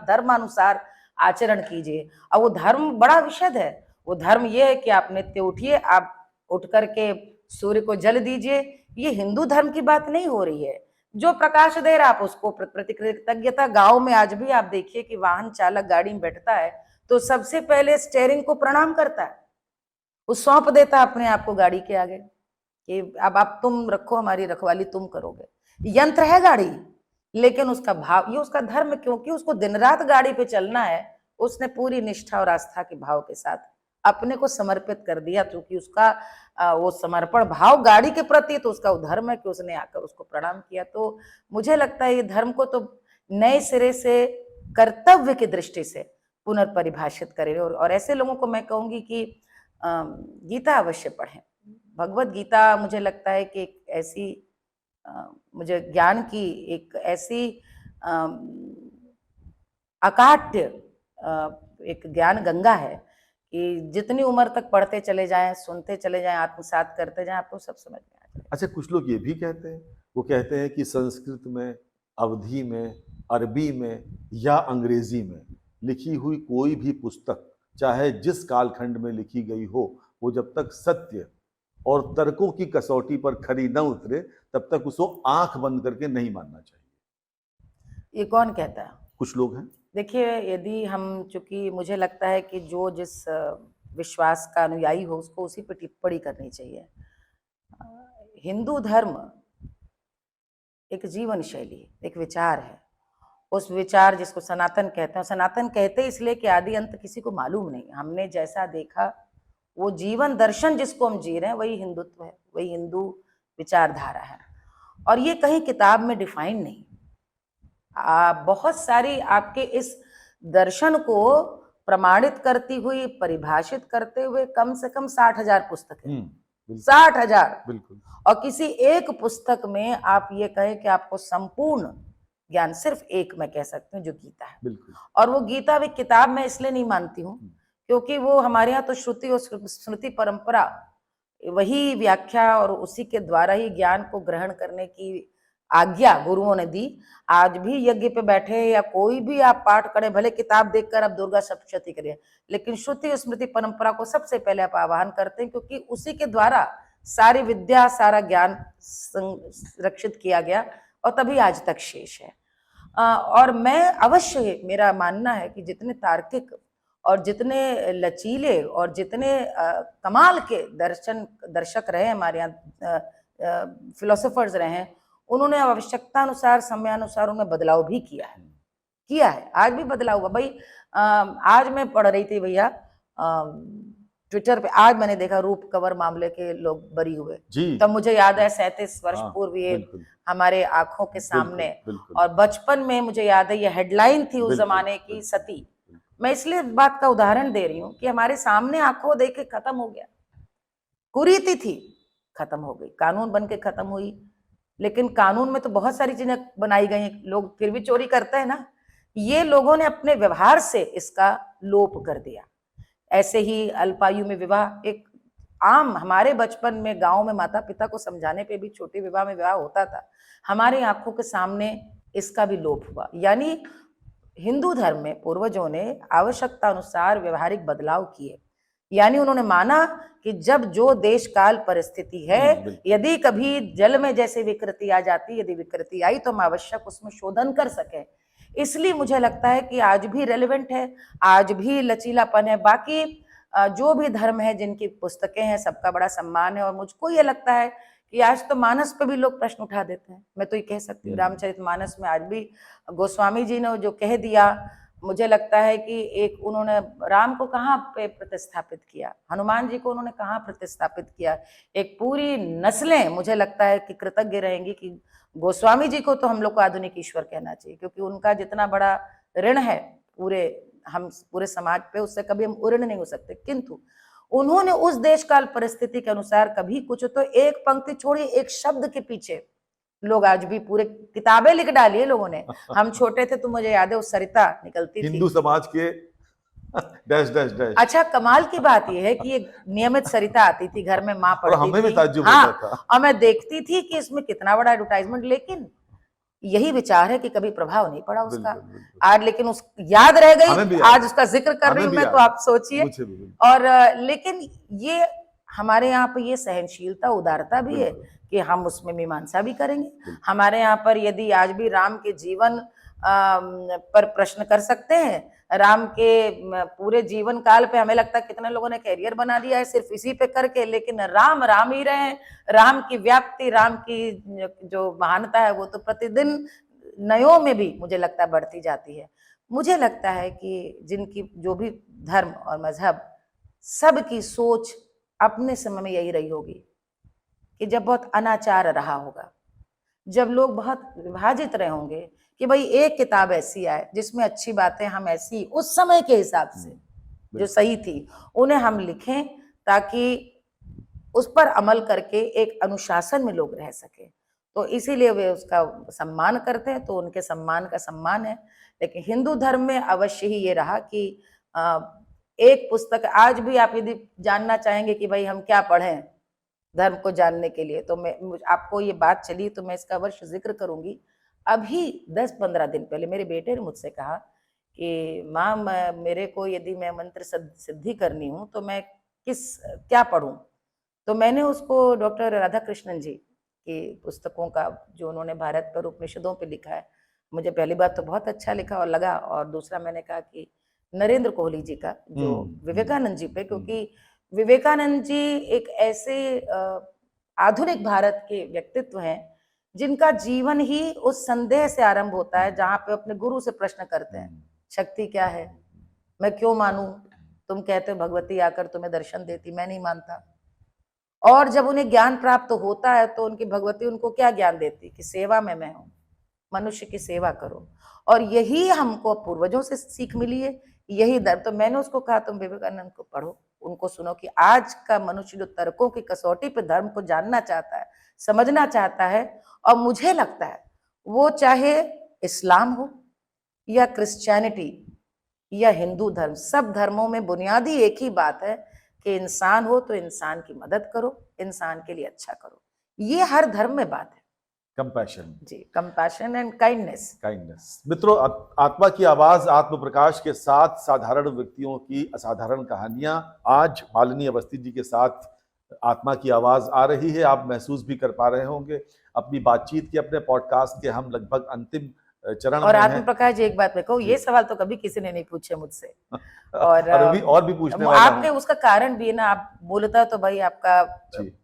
धर्मानुसार आचरण कीजिए। और वो धर्म बड़ा विशद है। वो धर्म ये है कि आप नित्य उठिए, आप उठ करके सूर्य को जल दीजिए। ये हिंदू धर्म की बात नहीं हो रही है। जो प्रकाश दे रहा आप उसको प्रति कृतज्ञता। गांव में आज भी आप देखिए कि वाहन चालक गाड़ी में बैठता है तो सबसे पहले स्टेयरिंग को प्रणाम करता है, वो सौंप देता अपने आप को गाड़ी के आगे कि अब आप तुम रखो, हमारी रखवाली तुम करोगे। यंत्र है गाड़ी, लेकिन उसका भाव, ये उसका धर्म, क्योंकि उसको दिन रात गाड़ी पे चलना है। उसने पूरी निष्ठा और आस्था के भाव के साथ अपने को समर्पित कर दिया, क्योंकि उसका वो समर्पण भाव गाड़ी के प्रति, तो उसका वो धर्म है कि उसने आकर उसको प्रणाम किया। तो मुझे लगता है ये धर्म को तो नए सिरे से कर्तव्य की दृष्टि से पुनर्परिभाषित करें। और ऐसे लोगों को मैं कहूंगी कि गीता अवश्य पढ़ें। भगवत गीता मुझे लगता है कि एक ऐसी मुझे ज्ञान की एक ऐसी अकाट्य एक ज्ञान गंगा है कि जितनी उम्र तक पढ़ते चले जाएं, सुनते चले जाएं, आत्मसात करते जाएं, आपको सब समझ में आ जाए। अच्छा, कुछ लोग ये भी कहते हैं, वो कहते हैं कि संस्कृत में, अवधी में, अरबी में या अंग्रेजी में लिखी हुई कोई भी पुस्तक, चाहे जिस कालखंड में लिखी गई हो, वो जब तक सत्य और तर्कों की कसौटी पर खरी न उतरे तब तक उसको आंख बंद करके नहीं मानना चाहिए। ये कौन कहता है? कुछ लोग हैं। देखिए, यदि हम, चूंकि मुझे लगता है कि जो जिस विश्वास का अनुयायी हो उसको उसी पर टिप्पणी करनी चाहिए। हिंदू धर्म एक जीवन शैली, एक विचार है। उस विचार जिसको सनातन कहते हैं, सनातन कहते इसलिए कि आदि अंत किसी को मालूम नहीं। हमने जैसा देखा वो जीवन दर्शन जिसको हम जी रहे हैं वही हिंदुत्व है, वही हिंदू विचारधारा है। और ये कहीं किताब में डिफाइन नहीं। बहुत सारी आपके इस दर्शन को प्रमाणित करती हुई, परिभाषित करते हुए कम से कम 60,000 पुस्तकें, 60,000। बिल्कुल। और किसी एक पुस्तक में आप ये कहें कि आपको संपूर्ण ज्ञान, सिर्फ एक मैं कह सकती हूँ जो गीता है। बिल्कुल। और वो गीता भी किताब में इसलिए नहीं मानती हूँ क्योंकि वो हमारे यहाँ तो श्रुति और स्मृति परंपरा, वही व्याख्या और उसी के द्वारा ही ज्ञान को ग्रहण करने की आज्ञा गुरुओं ने दी। आज भी यज्ञ पे बैठे या कोई भी आप पाठ करें, भले किताब देखकर आप दुर्गा सप्तशती करें, लेकिन श्रुति और स्मृति परंपरा को सबसे पहले आप आवाहन करते हैं, क्योंकि उसी के द्वारा सारी विद्या, सारा ज्ञान संरक्षित किया गया और तभी आज तक शेष है। और मैं अवश्य, मेरा मानना है कि जितने तार्किक और जितने लचीले और जितने कमाल के दर्शक रहे हमारे यहाँ, फिलोसोफर्स रहे हैं, उन्होंने आवश्यकता अनुसार, समयानुसार उनमें बदलाव भी किया है। आज भी बदलाव हुआ भाई। आज मैं पढ़ रही थी भैया ट्विटर पे, आज मैंने देखा रूप कंवर मामले के लोग बरी हुए। तब मुझे याद है 37 वर्ष पूर्व ये हमारे आंखों के सामने। और बचपन में मुझे याद है ये हेडलाइन थी उस जमाने की, सती। मैं इसलिए बात का उदाहरण दे रही हूँ कि हमारे सामने आंखों देख के खत्म हो गया। कुरीति थी, खत्म हो गई, कानून बन के खत्म हुई। लेकिन कानून में तो बहुत सारी चीजें बनाई गई, लोग फिर भी चोरी करते हैं ना। ये लोगों ने अपने व्यवहार से इसका लोप कर दिया। ऐसे ही अल्पायु में विवाह एक आम, हमारे बचपन में गांव में माता पिता को समझाने पे भी छोटे विवाह में विवाह होता था, हमारे आंखों के सामने इसका भी लोप हुआ। यानी हिंदू धर्म में पूर्वजों ने आवश्यकता अनुसार व्यवहारिक बदलाव किए। यानी उन्होंने माना कि जब जो देश काल परिस्थिति है, यदि कभी जल में जैसे विकृति आ जाती, यदि विकृति आई तो हम आवश्यक उसमें शोधन कर सके। इसलिए मुझे लगता है कि आज भी रेलेवेंट है, आज भी लचीलापन है। बाकी जो भी धर्म है, जिनकी पुस्तकें हैं, सबका बड़ा सम्मान है। और मुझको ये लगता है कि आज तो मानस पे भी लोग प्रश्न उठा देते हैं। मैं तो ये कह सकती हूँ, रामचरितमानस में आज भी गोस्वामी जी ने जो कह दिया मुझे लगता है कि एक उन्होंने राम को कहाँ पे प्रतिस्थापित किया, हनुमान जी को उन्होंने कहाँ प्रतिस्थापित किया। एक पूरी नस्लें मुझे लगता है कि कृतज्ञ रहेंगी कि गोस्वामी जी को तो हम लोग को आधुनिक ईश्वर कहना चाहिए, क्योंकि उनका जितना बड़ा ऋण है पूरे हम पूरे समाज पे, उससे कभी हम उऋण नहीं हो सकते। किंतु उन्होंने उस देश काल परिस्थिति के अनुसार कभी कुछ तो एक पंक्ति छोड़ी, एक शब्द के पीछे लोग आज भी पूरे किताबें लिख डाली है लोगों ने। हम छोटे थे तो मुझे याद है वो सरिता निकलती थी। हिंदू समाज के डैश डैश डैश। अच्छा, कमाल की बात यह है कि ये नियमित सरिता आती थी घर में, माँ और पढ़ती हमें भी थी। ताज्जुब हाँ, होता था। और मैं देखती थी कि इसमें कितना बड़ा एडवर्टाइजमेंट, लेकिन यही विचार है कि कभी प्रभाव नहीं पड़ा उसका। बिल्कुल, बिल्कुल। आज लेकिन उस याद रह हमें भी गई, याद आज है। उसका जिक्र कर रही हमें हूँ भी मैं, याद तो है। आप सोचिए। मुझे भी बिल्कुल। और लेकिन ये हमारे यहाँ पर ये सहनशीलता, उदारता भी है बिल्कुल। कि हम उसमें मीमांसा भी करेंगे। बिल्कुल। हमारे यहाँ पर यदि आज भी राम के जीवन पर प्रश्न कर सकते हैं, राम के पूरे जीवन काल पे हमें लगता है कितने लोगों ने कैरियर बना दिया है सिर्फ इसी पे करके, लेकिन राम राम ही रहे। राम की व्याप्ति, राम की जो महानता है वो तो प्रतिदिन नयों में भी मुझे लगता है बढ़ती जाती है। मुझे लगता है कि जिनकी जो भी धर्म और मजहब, सबकी सोच अपने समय में यही रही होगी कि जब बहुत अनाचार रहा होगा, जब लोग बहुत विभाजित रहे होंगे कि भाई एक किताब ऐसी आए जिसमें अच्छी बातें हम ऐसी उस समय के हिसाब से जो सही थी उन्हें हम लिखें, ताकि उस पर अमल करके एक अनुशासन में लोग रह सके। तो इसीलिए वे उसका सम्मान करते हैं, तो उनके सम्मान का सम्मान है। लेकिन हिंदू धर्म में अवश्य ही ये रहा कि एक पुस्तक, आज भी आप यदि जानना चाहेंगे कि भाई हम क्या पढ़ें धर्म को जानने के लिए, तो मैं आपको ये बात चली तो मैं इसका अवश्य जिक्र करूंगी। अभी 10-15 दिन पहले मेरे बेटे ने मुझसे कहा कि माँ, मेरे को यदि मैं मंत्र सिद्धि करनी हूँ तो मैं क्या पढ़ूं। तो मैंने उसको डॉक्टर राधा कृष्णन जी की पुस्तकों का, जो उन्होंने भारत पर उपनिषदों पे लिखा है, मुझे पहली बात तो बहुत अच्छा लिखा और लगा, और दूसरा मैंने कहा कि नरेंद्र कोहली जी का जो विवेकानंद जी पे, क्योंकि विवेकानंद जी एक ऐसे आधुनिक भारत के व्यक्तित्व हैं जिनका जीवन ही उस संदेह से आरंभ होता है जहां पे अपने गुरु से प्रश्न करते हैं, शक्ति क्या है, मैं क्यों मानूं, तुम कहते हो भगवती आकर तुम्हें दर्शन देती, मैं नहीं मानता। और जब उन्हें ज्ञान प्राप्त होता है तो उनकी भगवती उनको क्या ज्ञान देती कि सेवा में मैं हूं, मनुष्य की सेवा करो। और यही हमको पूर्वजों से सीख मिली है, यही धर्म। तो मैंने उसको कहा तुम विवेकानंद को पढ़ो, उनको सुनो कि आज का मनुष्य जो तर्कों की कसौटी पे धर्म को जानना चाहता है, समझना चाहता है, और मुझे लगता है वो चाहे इस्लाम हो या क्रिश्चियनिटी या हिंदू धर्म, सब धर्मों में बुनियादी एक ही बात है कि इंसान हो तो इंसान की मदद करो, इंसान के लिए अच्छा करो। ये हर धर्म में बात है। कंपैशन जी, कंपैशन एंड काइंडनेस। काइंडनेस। मित्रों, आत्मा की आवाज आत्म प्रकाश के साथ साधारण व्यक्तियों की असाधारण कहानियां, आज मालिनी अवस्थी जी के साथ आत्मा की आवाज आ रही है। आप महसूस भी कर पा रहे होंगे अपनी बातचीत के, अपने पॉडकास्ट के हम लगभग अंतिम चरण और में आत्म हैं। प्रकाश जी, एक बात मैं कहूँ, ये सवाल तो कभी किसी ने नहीं पूछे मुझसे। और और भी पूछने वाला आपके हूं। उसका कारण भी है ना, आप मूलतः तो भाई आपका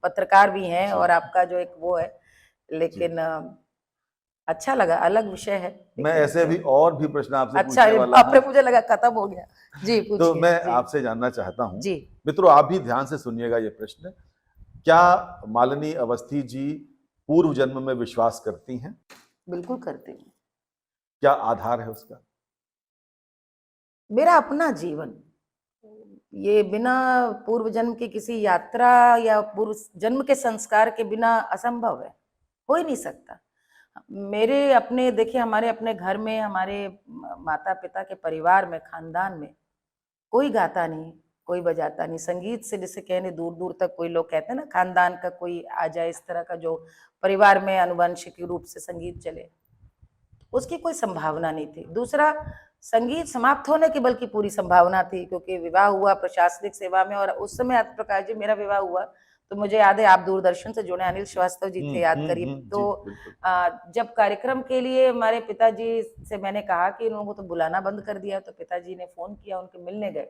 पत्रकार भी हैं और आपका जो एक वो है, लेकिन अच्छा लगा, अलग विषय है। मैं ऐसे भी और भी प्रश्न आपसे अच्छा, पूछने वाला हूं। मुझे लगा खत्म हो गया। जी पूछिए। तो मैं जी। आपसे जानना चाहता हूं जी। मित्रों, आप भी ध्यान से सुनिएगा ये प्रश्न। क्या मालिनी अवस्थी जी पूर्व जन्म में विश्वास करती हैं? बिल्कुल करती हूँ। क्या आधार है उसका? मेरा अपना जीवन, ये बिना पूर्व जन्म की किसी यात्रा या पूर्व जन्म के संस्कार के बिना असंभव है, हो ही नहीं सकता। मेरे अपने, देखिए हमारे अपने घर में, हमारे माता पिता के परिवार में, खानदान में कोई गाता नहीं, कोई बजाता नहीं। संगीत से जिसे कहने दूर दूर तक, कोई लोग कहते हैं ना खानदान का कोई आ जाए इस तरह का, जो परिवार में अनुवंशिक रूप से संगीत चले, उसकी कोई संभावना नहीं थी। दूसरा, संगीत समाप्त होने की बल्कि पूरी संभावना थी, क्योंकि विवाह हुआ प्रशासनिक सेवा में, और उस समय आत्म प्रकाश जी मेरा विवाह हुआ तो मुझे याद है, आप दूरदर्शन से जुड़े अनिल श्रीवास्तव जी थे, याद करिए। तो जब कार्यक्रम के लिए हमारे पिताजी से मैंने कहा कि इन लोगों को तो बुलाना बंद कर दिया, तो पिताजी ने फोन किया, उनके मिलने गए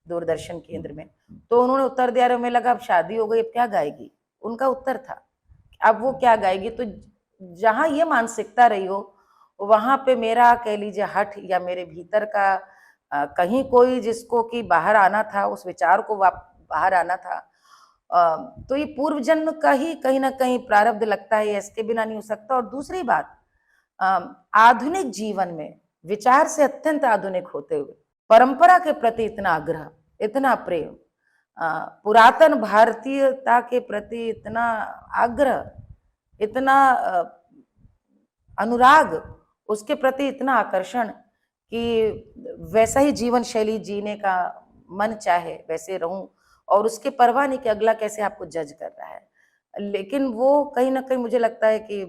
दूरदर्शन केंद्र में, तो उन्होंने उत्तर दिया, हमें लगा अब शादी हो गई, अब क्या गाएगी। उनका उत्तर था अब वो क्या गाएगी। तो जहां ये मानसिकता रही हो, वहां पे मेरा कह लीजिए हठ या मेरे भीतर का कहीं कोई जिसको कि बाहर आना था, उस विचार को बाहर आना था। तो ये पूर्व जन्म का ही कहीं ना कहीं प्रारब्ध लगता है, इसके बिना नहीं हो सकता। और दूसरी बात, आधुनिक जीवन में विचार से अत्यंत आधुनिक होते हुए परंपरा के प्रति इतना आग्रह, इतना प्रेम, पुरातन भारतीयता के प्रति इतना आग्रह, इतना अनुराग, उसके प्रति इतना आकर्षण कि वैसा ही जीवन शैली जीने का मन चाहे वैसे रहूं, और उसके परवाह नहीं कि अगला कैसे आपको जज कर रहा है। लेकिन वो कहीं ना कहीं मुझे लगता है कि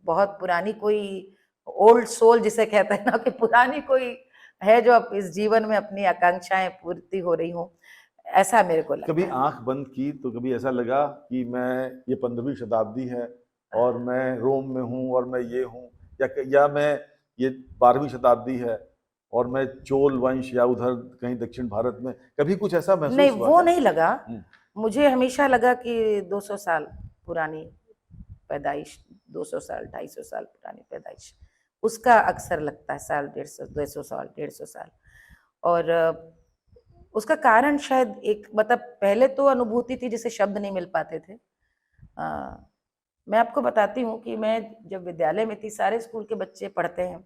बहुत पुरानी कोई ओल्ड सोल जिसे कहते हैं ना, कि पुरानी कोई है जो अब इस जीवन में अपनी आकांक्षाएं पूर्ति हो रही हूँ, ऐसा मेरे को लगता कभी है। आंख बंद की तो कभी ऐसा लगा कि मैं, ये 15वीं शताब्दी है और मैं रोम में हूँ और मैं ये हूँ, या मैं, ये 12वीं शताब्दी है और मैं चोल वंश या उधर कहीं दक्षिण भारत में, कभी कुछ ऐसा नहीं, महसूस हुआ वो क्या? नहीं लगा। मुझे हमेशा लगा कि 200 साल पुरानी पैदाइश, 200 साल 250 साल पुरानी पैदाइश, उसका अक्सर लगता है, साल 150 200 साल 150 साल। और उसका कारण शायद एक, मतलब पहले तो अनुभूति थी जिसे शब्द नहीं मिल पाते थे। मैं आपको बताती हूँ कि मैं जब विद्यालय में थी, सारे स्कूल के बच्चे पढ़ते हैं,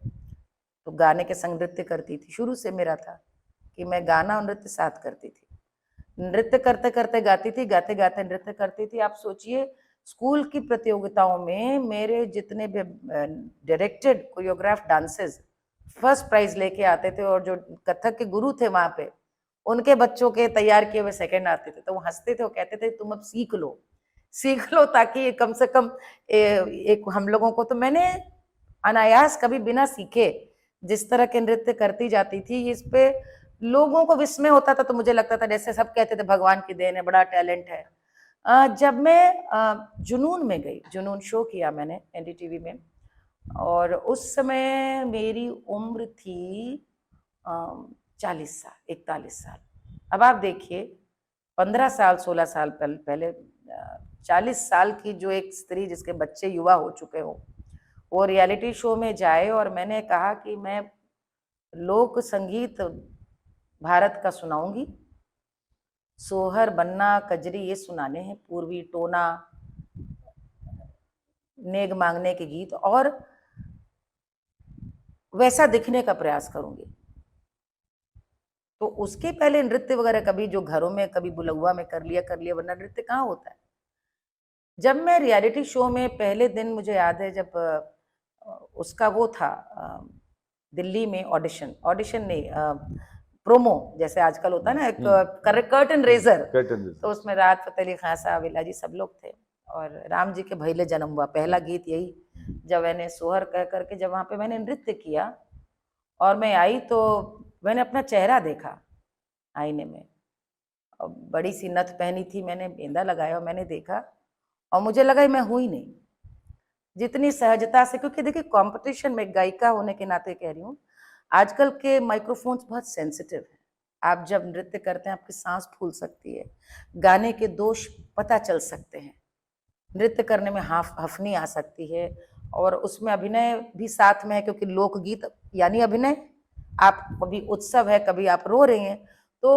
तो गाने के संग नृत्य करती थी। शुरू से मेरा था कि मैं गाना और नृत्य साथ करती थी, नृत्य करते करते गाती थी, गाते गाते नृत्य करती थी। आप सोचिए, स्कूल की प्रतियोगिताओं में मेरे जितने भी directed choreograph dances first prize लेके आते थे, और जो कथक के गुरु थे वहां पे, उनके बच्चों के तैयार किए हुए सेकंड आते थे, तो वो हंसते थे, वो कहते थे तुम अब सीख लो, सीख लो, ताकि कम से कम एक हम लोगों को। तो मैंने अनायास कभी बिना सीखे जिस तरह के नृत्य करती जाती थी, इस पे लोगों को विस्मय होता था। तो मुझे लगता था जैसे सब कहते थे भगवान की देन है, बड़ा टैलेंट है। जब मैं जुनून में गई, जुनून शो किया मैंने एनडीटीवी में, और उस समय मेरी उम्र थी 40 साल 41 साल। अब आप देखिए, 15 साल 16 साल पहले 40 साल की जो एक स्त्री जिसके बच्चे युवा हो चुके हो, वो रियलिटी शो में जाए, और मैंने कहा कि मैं लोक संगीत भारत का सुनाऊंगी, सोहर बन्ना कजरी ये सुनाने हैं, पूर्वी टोना नेग मांगने के गीत, और वैसा दिखने का प्रयास करूंगी। तो उसके पहले नृत्य वगैरह कभी जो घरों में कभी बुलगुआ में कर लिया, वरना नृत्य कहाँ होता है। जब मैं रियलिटी शो में पहले दिन, मुझे याद है जब उसका वो था दिल्ली में ऑडिशन नहीं, प्रोमो जैसे आजकल होता है ना, एक कर्टन रेजर, तो उसमें राहत फतेह अली खान साहब, इला जी, सब लोग थे, और राम जी के भैले जन्म हुआ, पहला गीत यही। जब मैंने सोहर कह करके जब वहां पे मैंने नृत्य किया और मैं आई, तो मैंने अपना चेहरा देखा आईने में, और बड़ी सी नथ पहनी थी, मैंने बेंदा लगाया और मैंने देखा, और मुझे लगा मैं हुई नहीं जितनी सहजता से। क्योंकि देखिए, कंपटीशन में गायिका होने के नाते कह रही हूँ, आजकल के माइक्रोफोन्स बहुत सेंसिटिव है। आप जब नृत्य करते हैं आपकी सांस फूल सकती है, गाने के दोष पता चल सकते हैं, नृत्य करने में हफनी आ सकती है, और उसमें अभिनय भी साथ में है, क्योंकि लोकगीत यानी अभिनय। आप कभी उत्सव है, कभी आप रो रही हैं, तो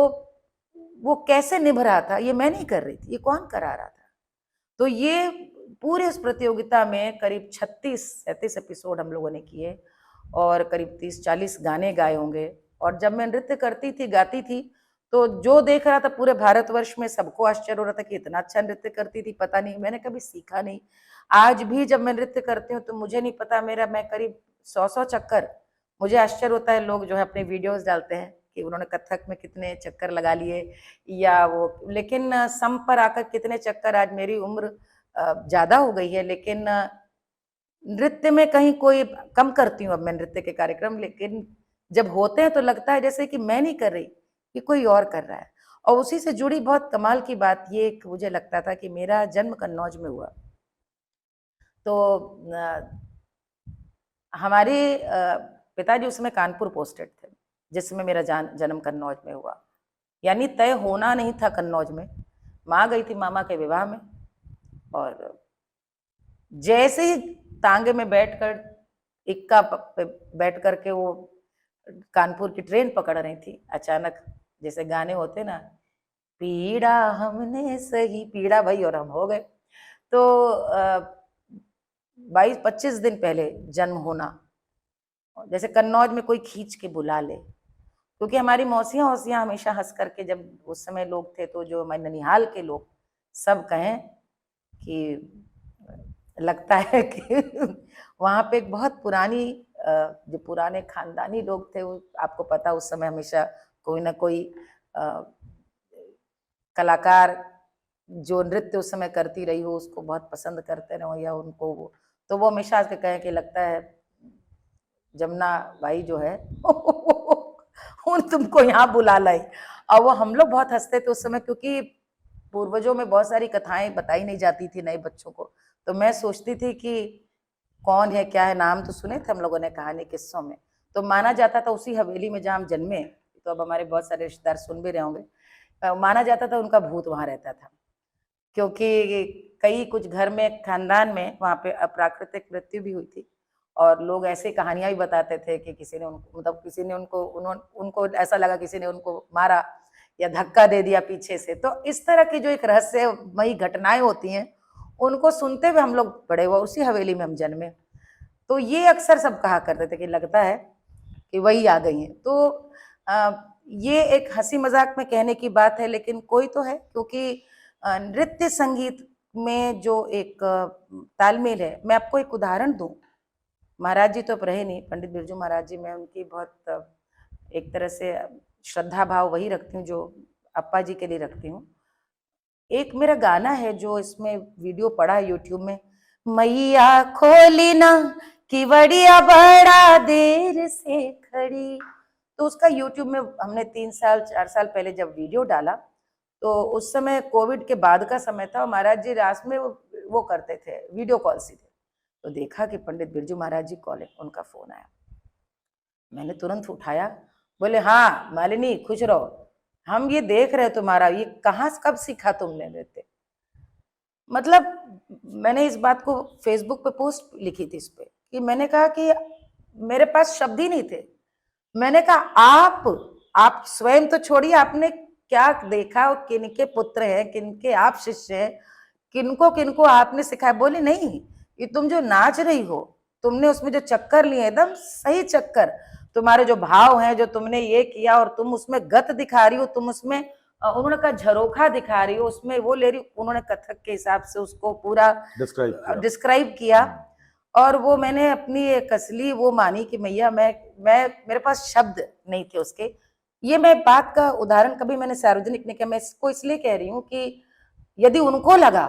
वो कैसे निभ रहा था, ये मैं नहीं कर रही थी, ये कौन करा रहा था। तो ये पूरे उस प्रतियोगिता में करीब 36-37 एपिसोड हम लोगों ने किए, और करीब 30-40 गाने गाए होंगे। और जब मैं नृत्य करती थी, गाती थी, तो जो देख रहा था पूरे भारतवर्ष में सबको आश्चर्य हो रहा था कि इतना अच्छा नृत्य करती थी। पता नहीं, मैंने कभी सीखा नहीं। आज भी जब मैं नृत्य करती हूँ तो मुझे नहीं पता, मैं करीब 100 चक्कर, मुझे आश्चर्य होता है, लोग जो है अपने वीडियोस डालते हैं कि उन्होंने कथक में कितने चक्कर लगा लिए, या वो, लेकिन सम पर आकर कितने चक्कर। आज मेरी उम्र ज्यादा हो गई है, लेकिन नृत्य में कहीं कोई कम करती हूँ अब मैं नृत्य के कार्यक्रम, लेकिन जब होते हैं तो लगता है जैसे कि मैं नहीं कर रही, कि कोई और कर रहा है। और उसी से जुड़ी बहुत कमाल की बात ये, मुझे लगता था कि मेरा जन्म कन्नौज में हुआ, तो हमारे पिताजी उसमें कानपुर पोस्टेड थे, जिसमें मेरा जन्म कन्नौज में हुआ। यानी तय होना नहीं था कन्नौज में, माँ गई थी मामा के विवाह में, और जैसे ही तांगे में बैठकर इक्का पे बैठ करके वो कानपुर की ट्रेन पकड़ रही थी। अचानक जैसे गाने होते ना, पीड़ा हमने सही, पीड़ा भाई और हम हो गए। तो 22-25 दिन पहले जन्म होना, जैसे कन्नौज में कोई खींच के बुला ले, क्योंकि हमारी मौसियां वौसियां हमेशा हंस करके, जब उस समय लोग थे तो जो हमारे ननिहाल के लोग सब कहें कि लगता है कि वहाँ पे एक बहुत पुरानी जो पुराने खानदानी लोग थे, वो आपको पता उस समय हमेशा कोई ना कोई कलाकार जो नृत्य उस समय करती रही हो उसको बहुत पसंद करते रहो, या उनको वो, तो वो हमेशा आके कहें कि लगता है जमुना भाई जो है उन तुमको यहाँ बुला लाई। और वो हम लोग बहुत हंसते थे उस समय, क्योंकि पूर्वजों में बहुत सारी कथाएं बताई नहीं जाती थी नए बच्चों को। तो मैं सोचती थी कि कौन है क्या है, नाम तो सुने थे हम लोगों ने कहानी किस्सों में। तो माना जाता था उसी हवेली में जहाँ हम जन्मे, तो अब हमारे बहुत सारे रिश्तेदार सुन भी रहे होंगे, माना जाता था उनका भूत वहां रहता था, क्योंकि कई कुछ घर में खानदान में वहां पे अप्राकृतिक मृत्यु भी हुई थी, और लोग ऐसे कहानियां भी बताते थे कि किसी ने उनको, मतलब किसी ने उनको ऐसा लगा किसी ने उनको मारा या धक्का दे दिया पीछे से। तो इस तरह की जो एक रहस्यमयी घटनाएं होती हैं, उनको सुनते हुए हम लोग बड़े हुए, उसी हवेली में हम जन्मे। तो ये अक्सर सब कहा करते थे कि लगता है कि वही आ गई है। तो ये एक हंसी मजाक में कहने की बात है, लेकिन कोई तो है, क्योंकि नृत्य संगीत में जो एक तालमेल है। मैं आपको एक उदाहरण दूं, महाराज जी तो अब रहे नहीं, पंडित बिरजू महाराज जी, मैं उनकी बहुत एक तरह से श्रद्धा भाव वही रखती हूँ जो अप्पा जी के लिए रखती हूँ। एक मेरा गाना है जो इसमें वीडियो पड़ा है यूट्यूब में, मैया खोली ना कि बड़िया बड़ा देर से खड़ी। तो उसका यूट्यूब में हमने 3-4 साल पहले जब वीडियो डाला, तो उस समय कोविड के बाद का समय था, महाराज जी रात में वो करते थे, वीडियो कॉल से थे। तो देखा कि पंडित बिरजू महाराज जी कॉल है, उनका फोन आया, मैंने तुरंत उठाया, बोले हाँ मालिनी खुश रहो, हम ये देख रहे तुम्हारा, ये कहाँ कब सीखा तुमने नृत्य। मतलब मैंने इस बात को फेसबुक पे पोस्ट लिखी थी इस पे, कि मैंने कहा कि मेरे पास शब्द ही नहीं थे। मैंने कहा आप स्वयं तो छोड़िए, आपने क्या देखा, किनके पुत्र हैं, किनके आप शिष्य हैं, किनको किनको आपने सिखाया। बोले नहीं, ये तुम जो नाच रही हो, तुमने उसमें जो चक्कर लिए एकदम सही चक्कर, तुम्हारे जो भाव हैं, जो तुमने ये किया, और तुम उसमें गत दिखा रही हो, तुम उसमें उन्होंने कहा झरोखा दिखा रही हो, उसमें वो ले रही, उन्होंने कथक के हिसाब से उसको पूरा डिस्क्राइब किया। और वो मैंने अपनी एक असली वो मानी कि मैया मैं मेरे पास शब्द नहीं थे उसके। ये मैं बात का उदाहरण कभी मैंने सार्वजनिक नहीं किया, मैं इसको इसलिए कह रही हूँ कि यदि उनको लगा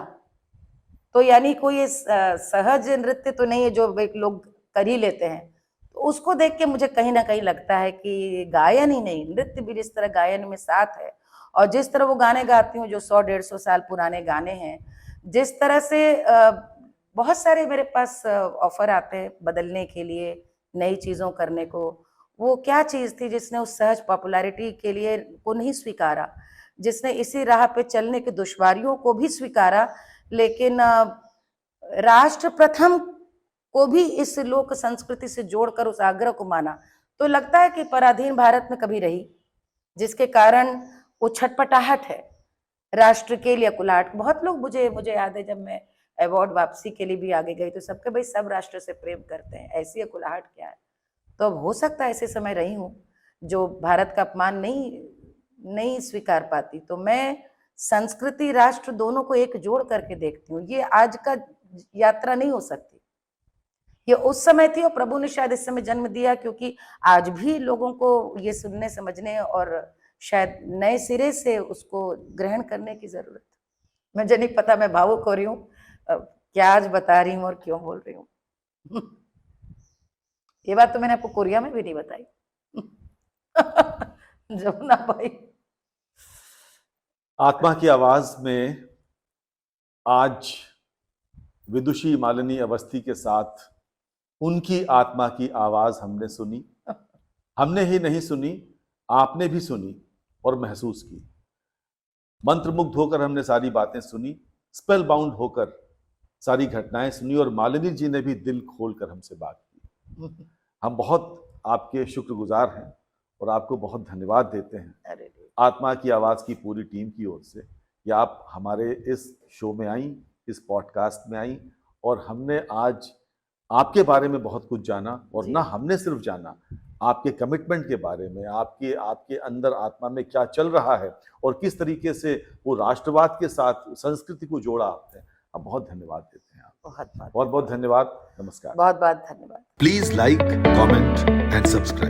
तो यानी कोई सहज नृत्य तो नहीं है जो लोग कर ही लेते हैं। तो उसको देख के मुझे कहीं ना कहीं लगता है कि गायन ही नहीं, नृत्य भी जिस तरह गायन में साथ है, और जिस तरह वो गाने गाती हूँ जो 100-150 साल पुराने गाने हैं, जिस तरह से बहुत सारे मेरे पास ऑफर आते हैं बदलने के लिए, नई चीजों करने को। वो क्या चीज थी जिसने उस सहज पॉपुलैरिटी के लिए को नहीं स्वीकारा, जिसने इसी राह पे चलने की दुश्वारियों को भी स्वीकारा, लेकिन राष्ट्र प्रथम को भी इस लोक संस्कृति से जोड़कर उस आग्रह को माना। तो लगता है कि पराधीन भारत में कभी रही, जिसके कारण वो छटपटाहट है राष्ट्र के लिए, कुलाहट। बहुत लोग मुझे याद है जब मैं अवार्ड वापसी के लिए भी आगे गई, तो सबके भाई सब राष्ट्र से प्रेम करते हैं, ऐसी कुलाहट क्या है। तो अब हो सकता है ऐसे समय रही हूँ जो भारत का अपमान नहीं स्वीकार पाती। तो मैं संस्कृति राष्ट्र दोनों को एक जोड़ करके देखती हूँ। ये आज का यात्रा नहीं हो सकती, ये उस समय थी, और प्रभु ने शायद इस समय जन्म दिया, क्योंकि आज भी लोगों को ये सुनने समझने और शायद नए सिरे से उसको ग्रहण करने की जरूरत है। मुझे नहीं पता, मैं भावुक हो रही हूँ, क्या आज बता रही हूँ और क्यों बोल रही हूँ। ये बात तो मैंने आपको कोरिया में भी नहीं बताई। जमुना भाई, आत्मा की आवाज में आज विदुषी मालिनी अवस्थी के साथ उनकी आत्मा की आवाज हमने सुनी। हमने ही नहीं सुनी, आपने भी सुनी और महसूस की। मंत्रमुग्ध होकर हमने सारी बातें सुनी, स्पेल बाउंड होकर सारी घटनाएं सुनी, और मालिनी जी ने भी दिल खोलकर हमसे बात की। हम बहुत आपके शुक्रगुजार हैं और आपको बहुत धन्यवाद देते हैं अरे आत्मा की आवाज़ की पूरी टीम की ओर से कि आप हमारे इस शो में आई, इस पॉडकास्ट में आई और हमने आज आपके बारे में बहुत कुछ जाना और जी। ना हमने सिर्फ जाना, आपके कमिटमेंट के बारे में, आपके आपके अंदर आत्मा में क्या चल रहा है और किस तरीके से वो राष्ट्रवाद के साथ संस्कृति को जोड़ा आपने। हम बहुत धन्यवाद देते हैं आपको। बहुत बहुत बहुत बहुत धन्यवाद। नमस्कार। बहुत बहुत धन्यवाद। Please like, comment, and subscribe.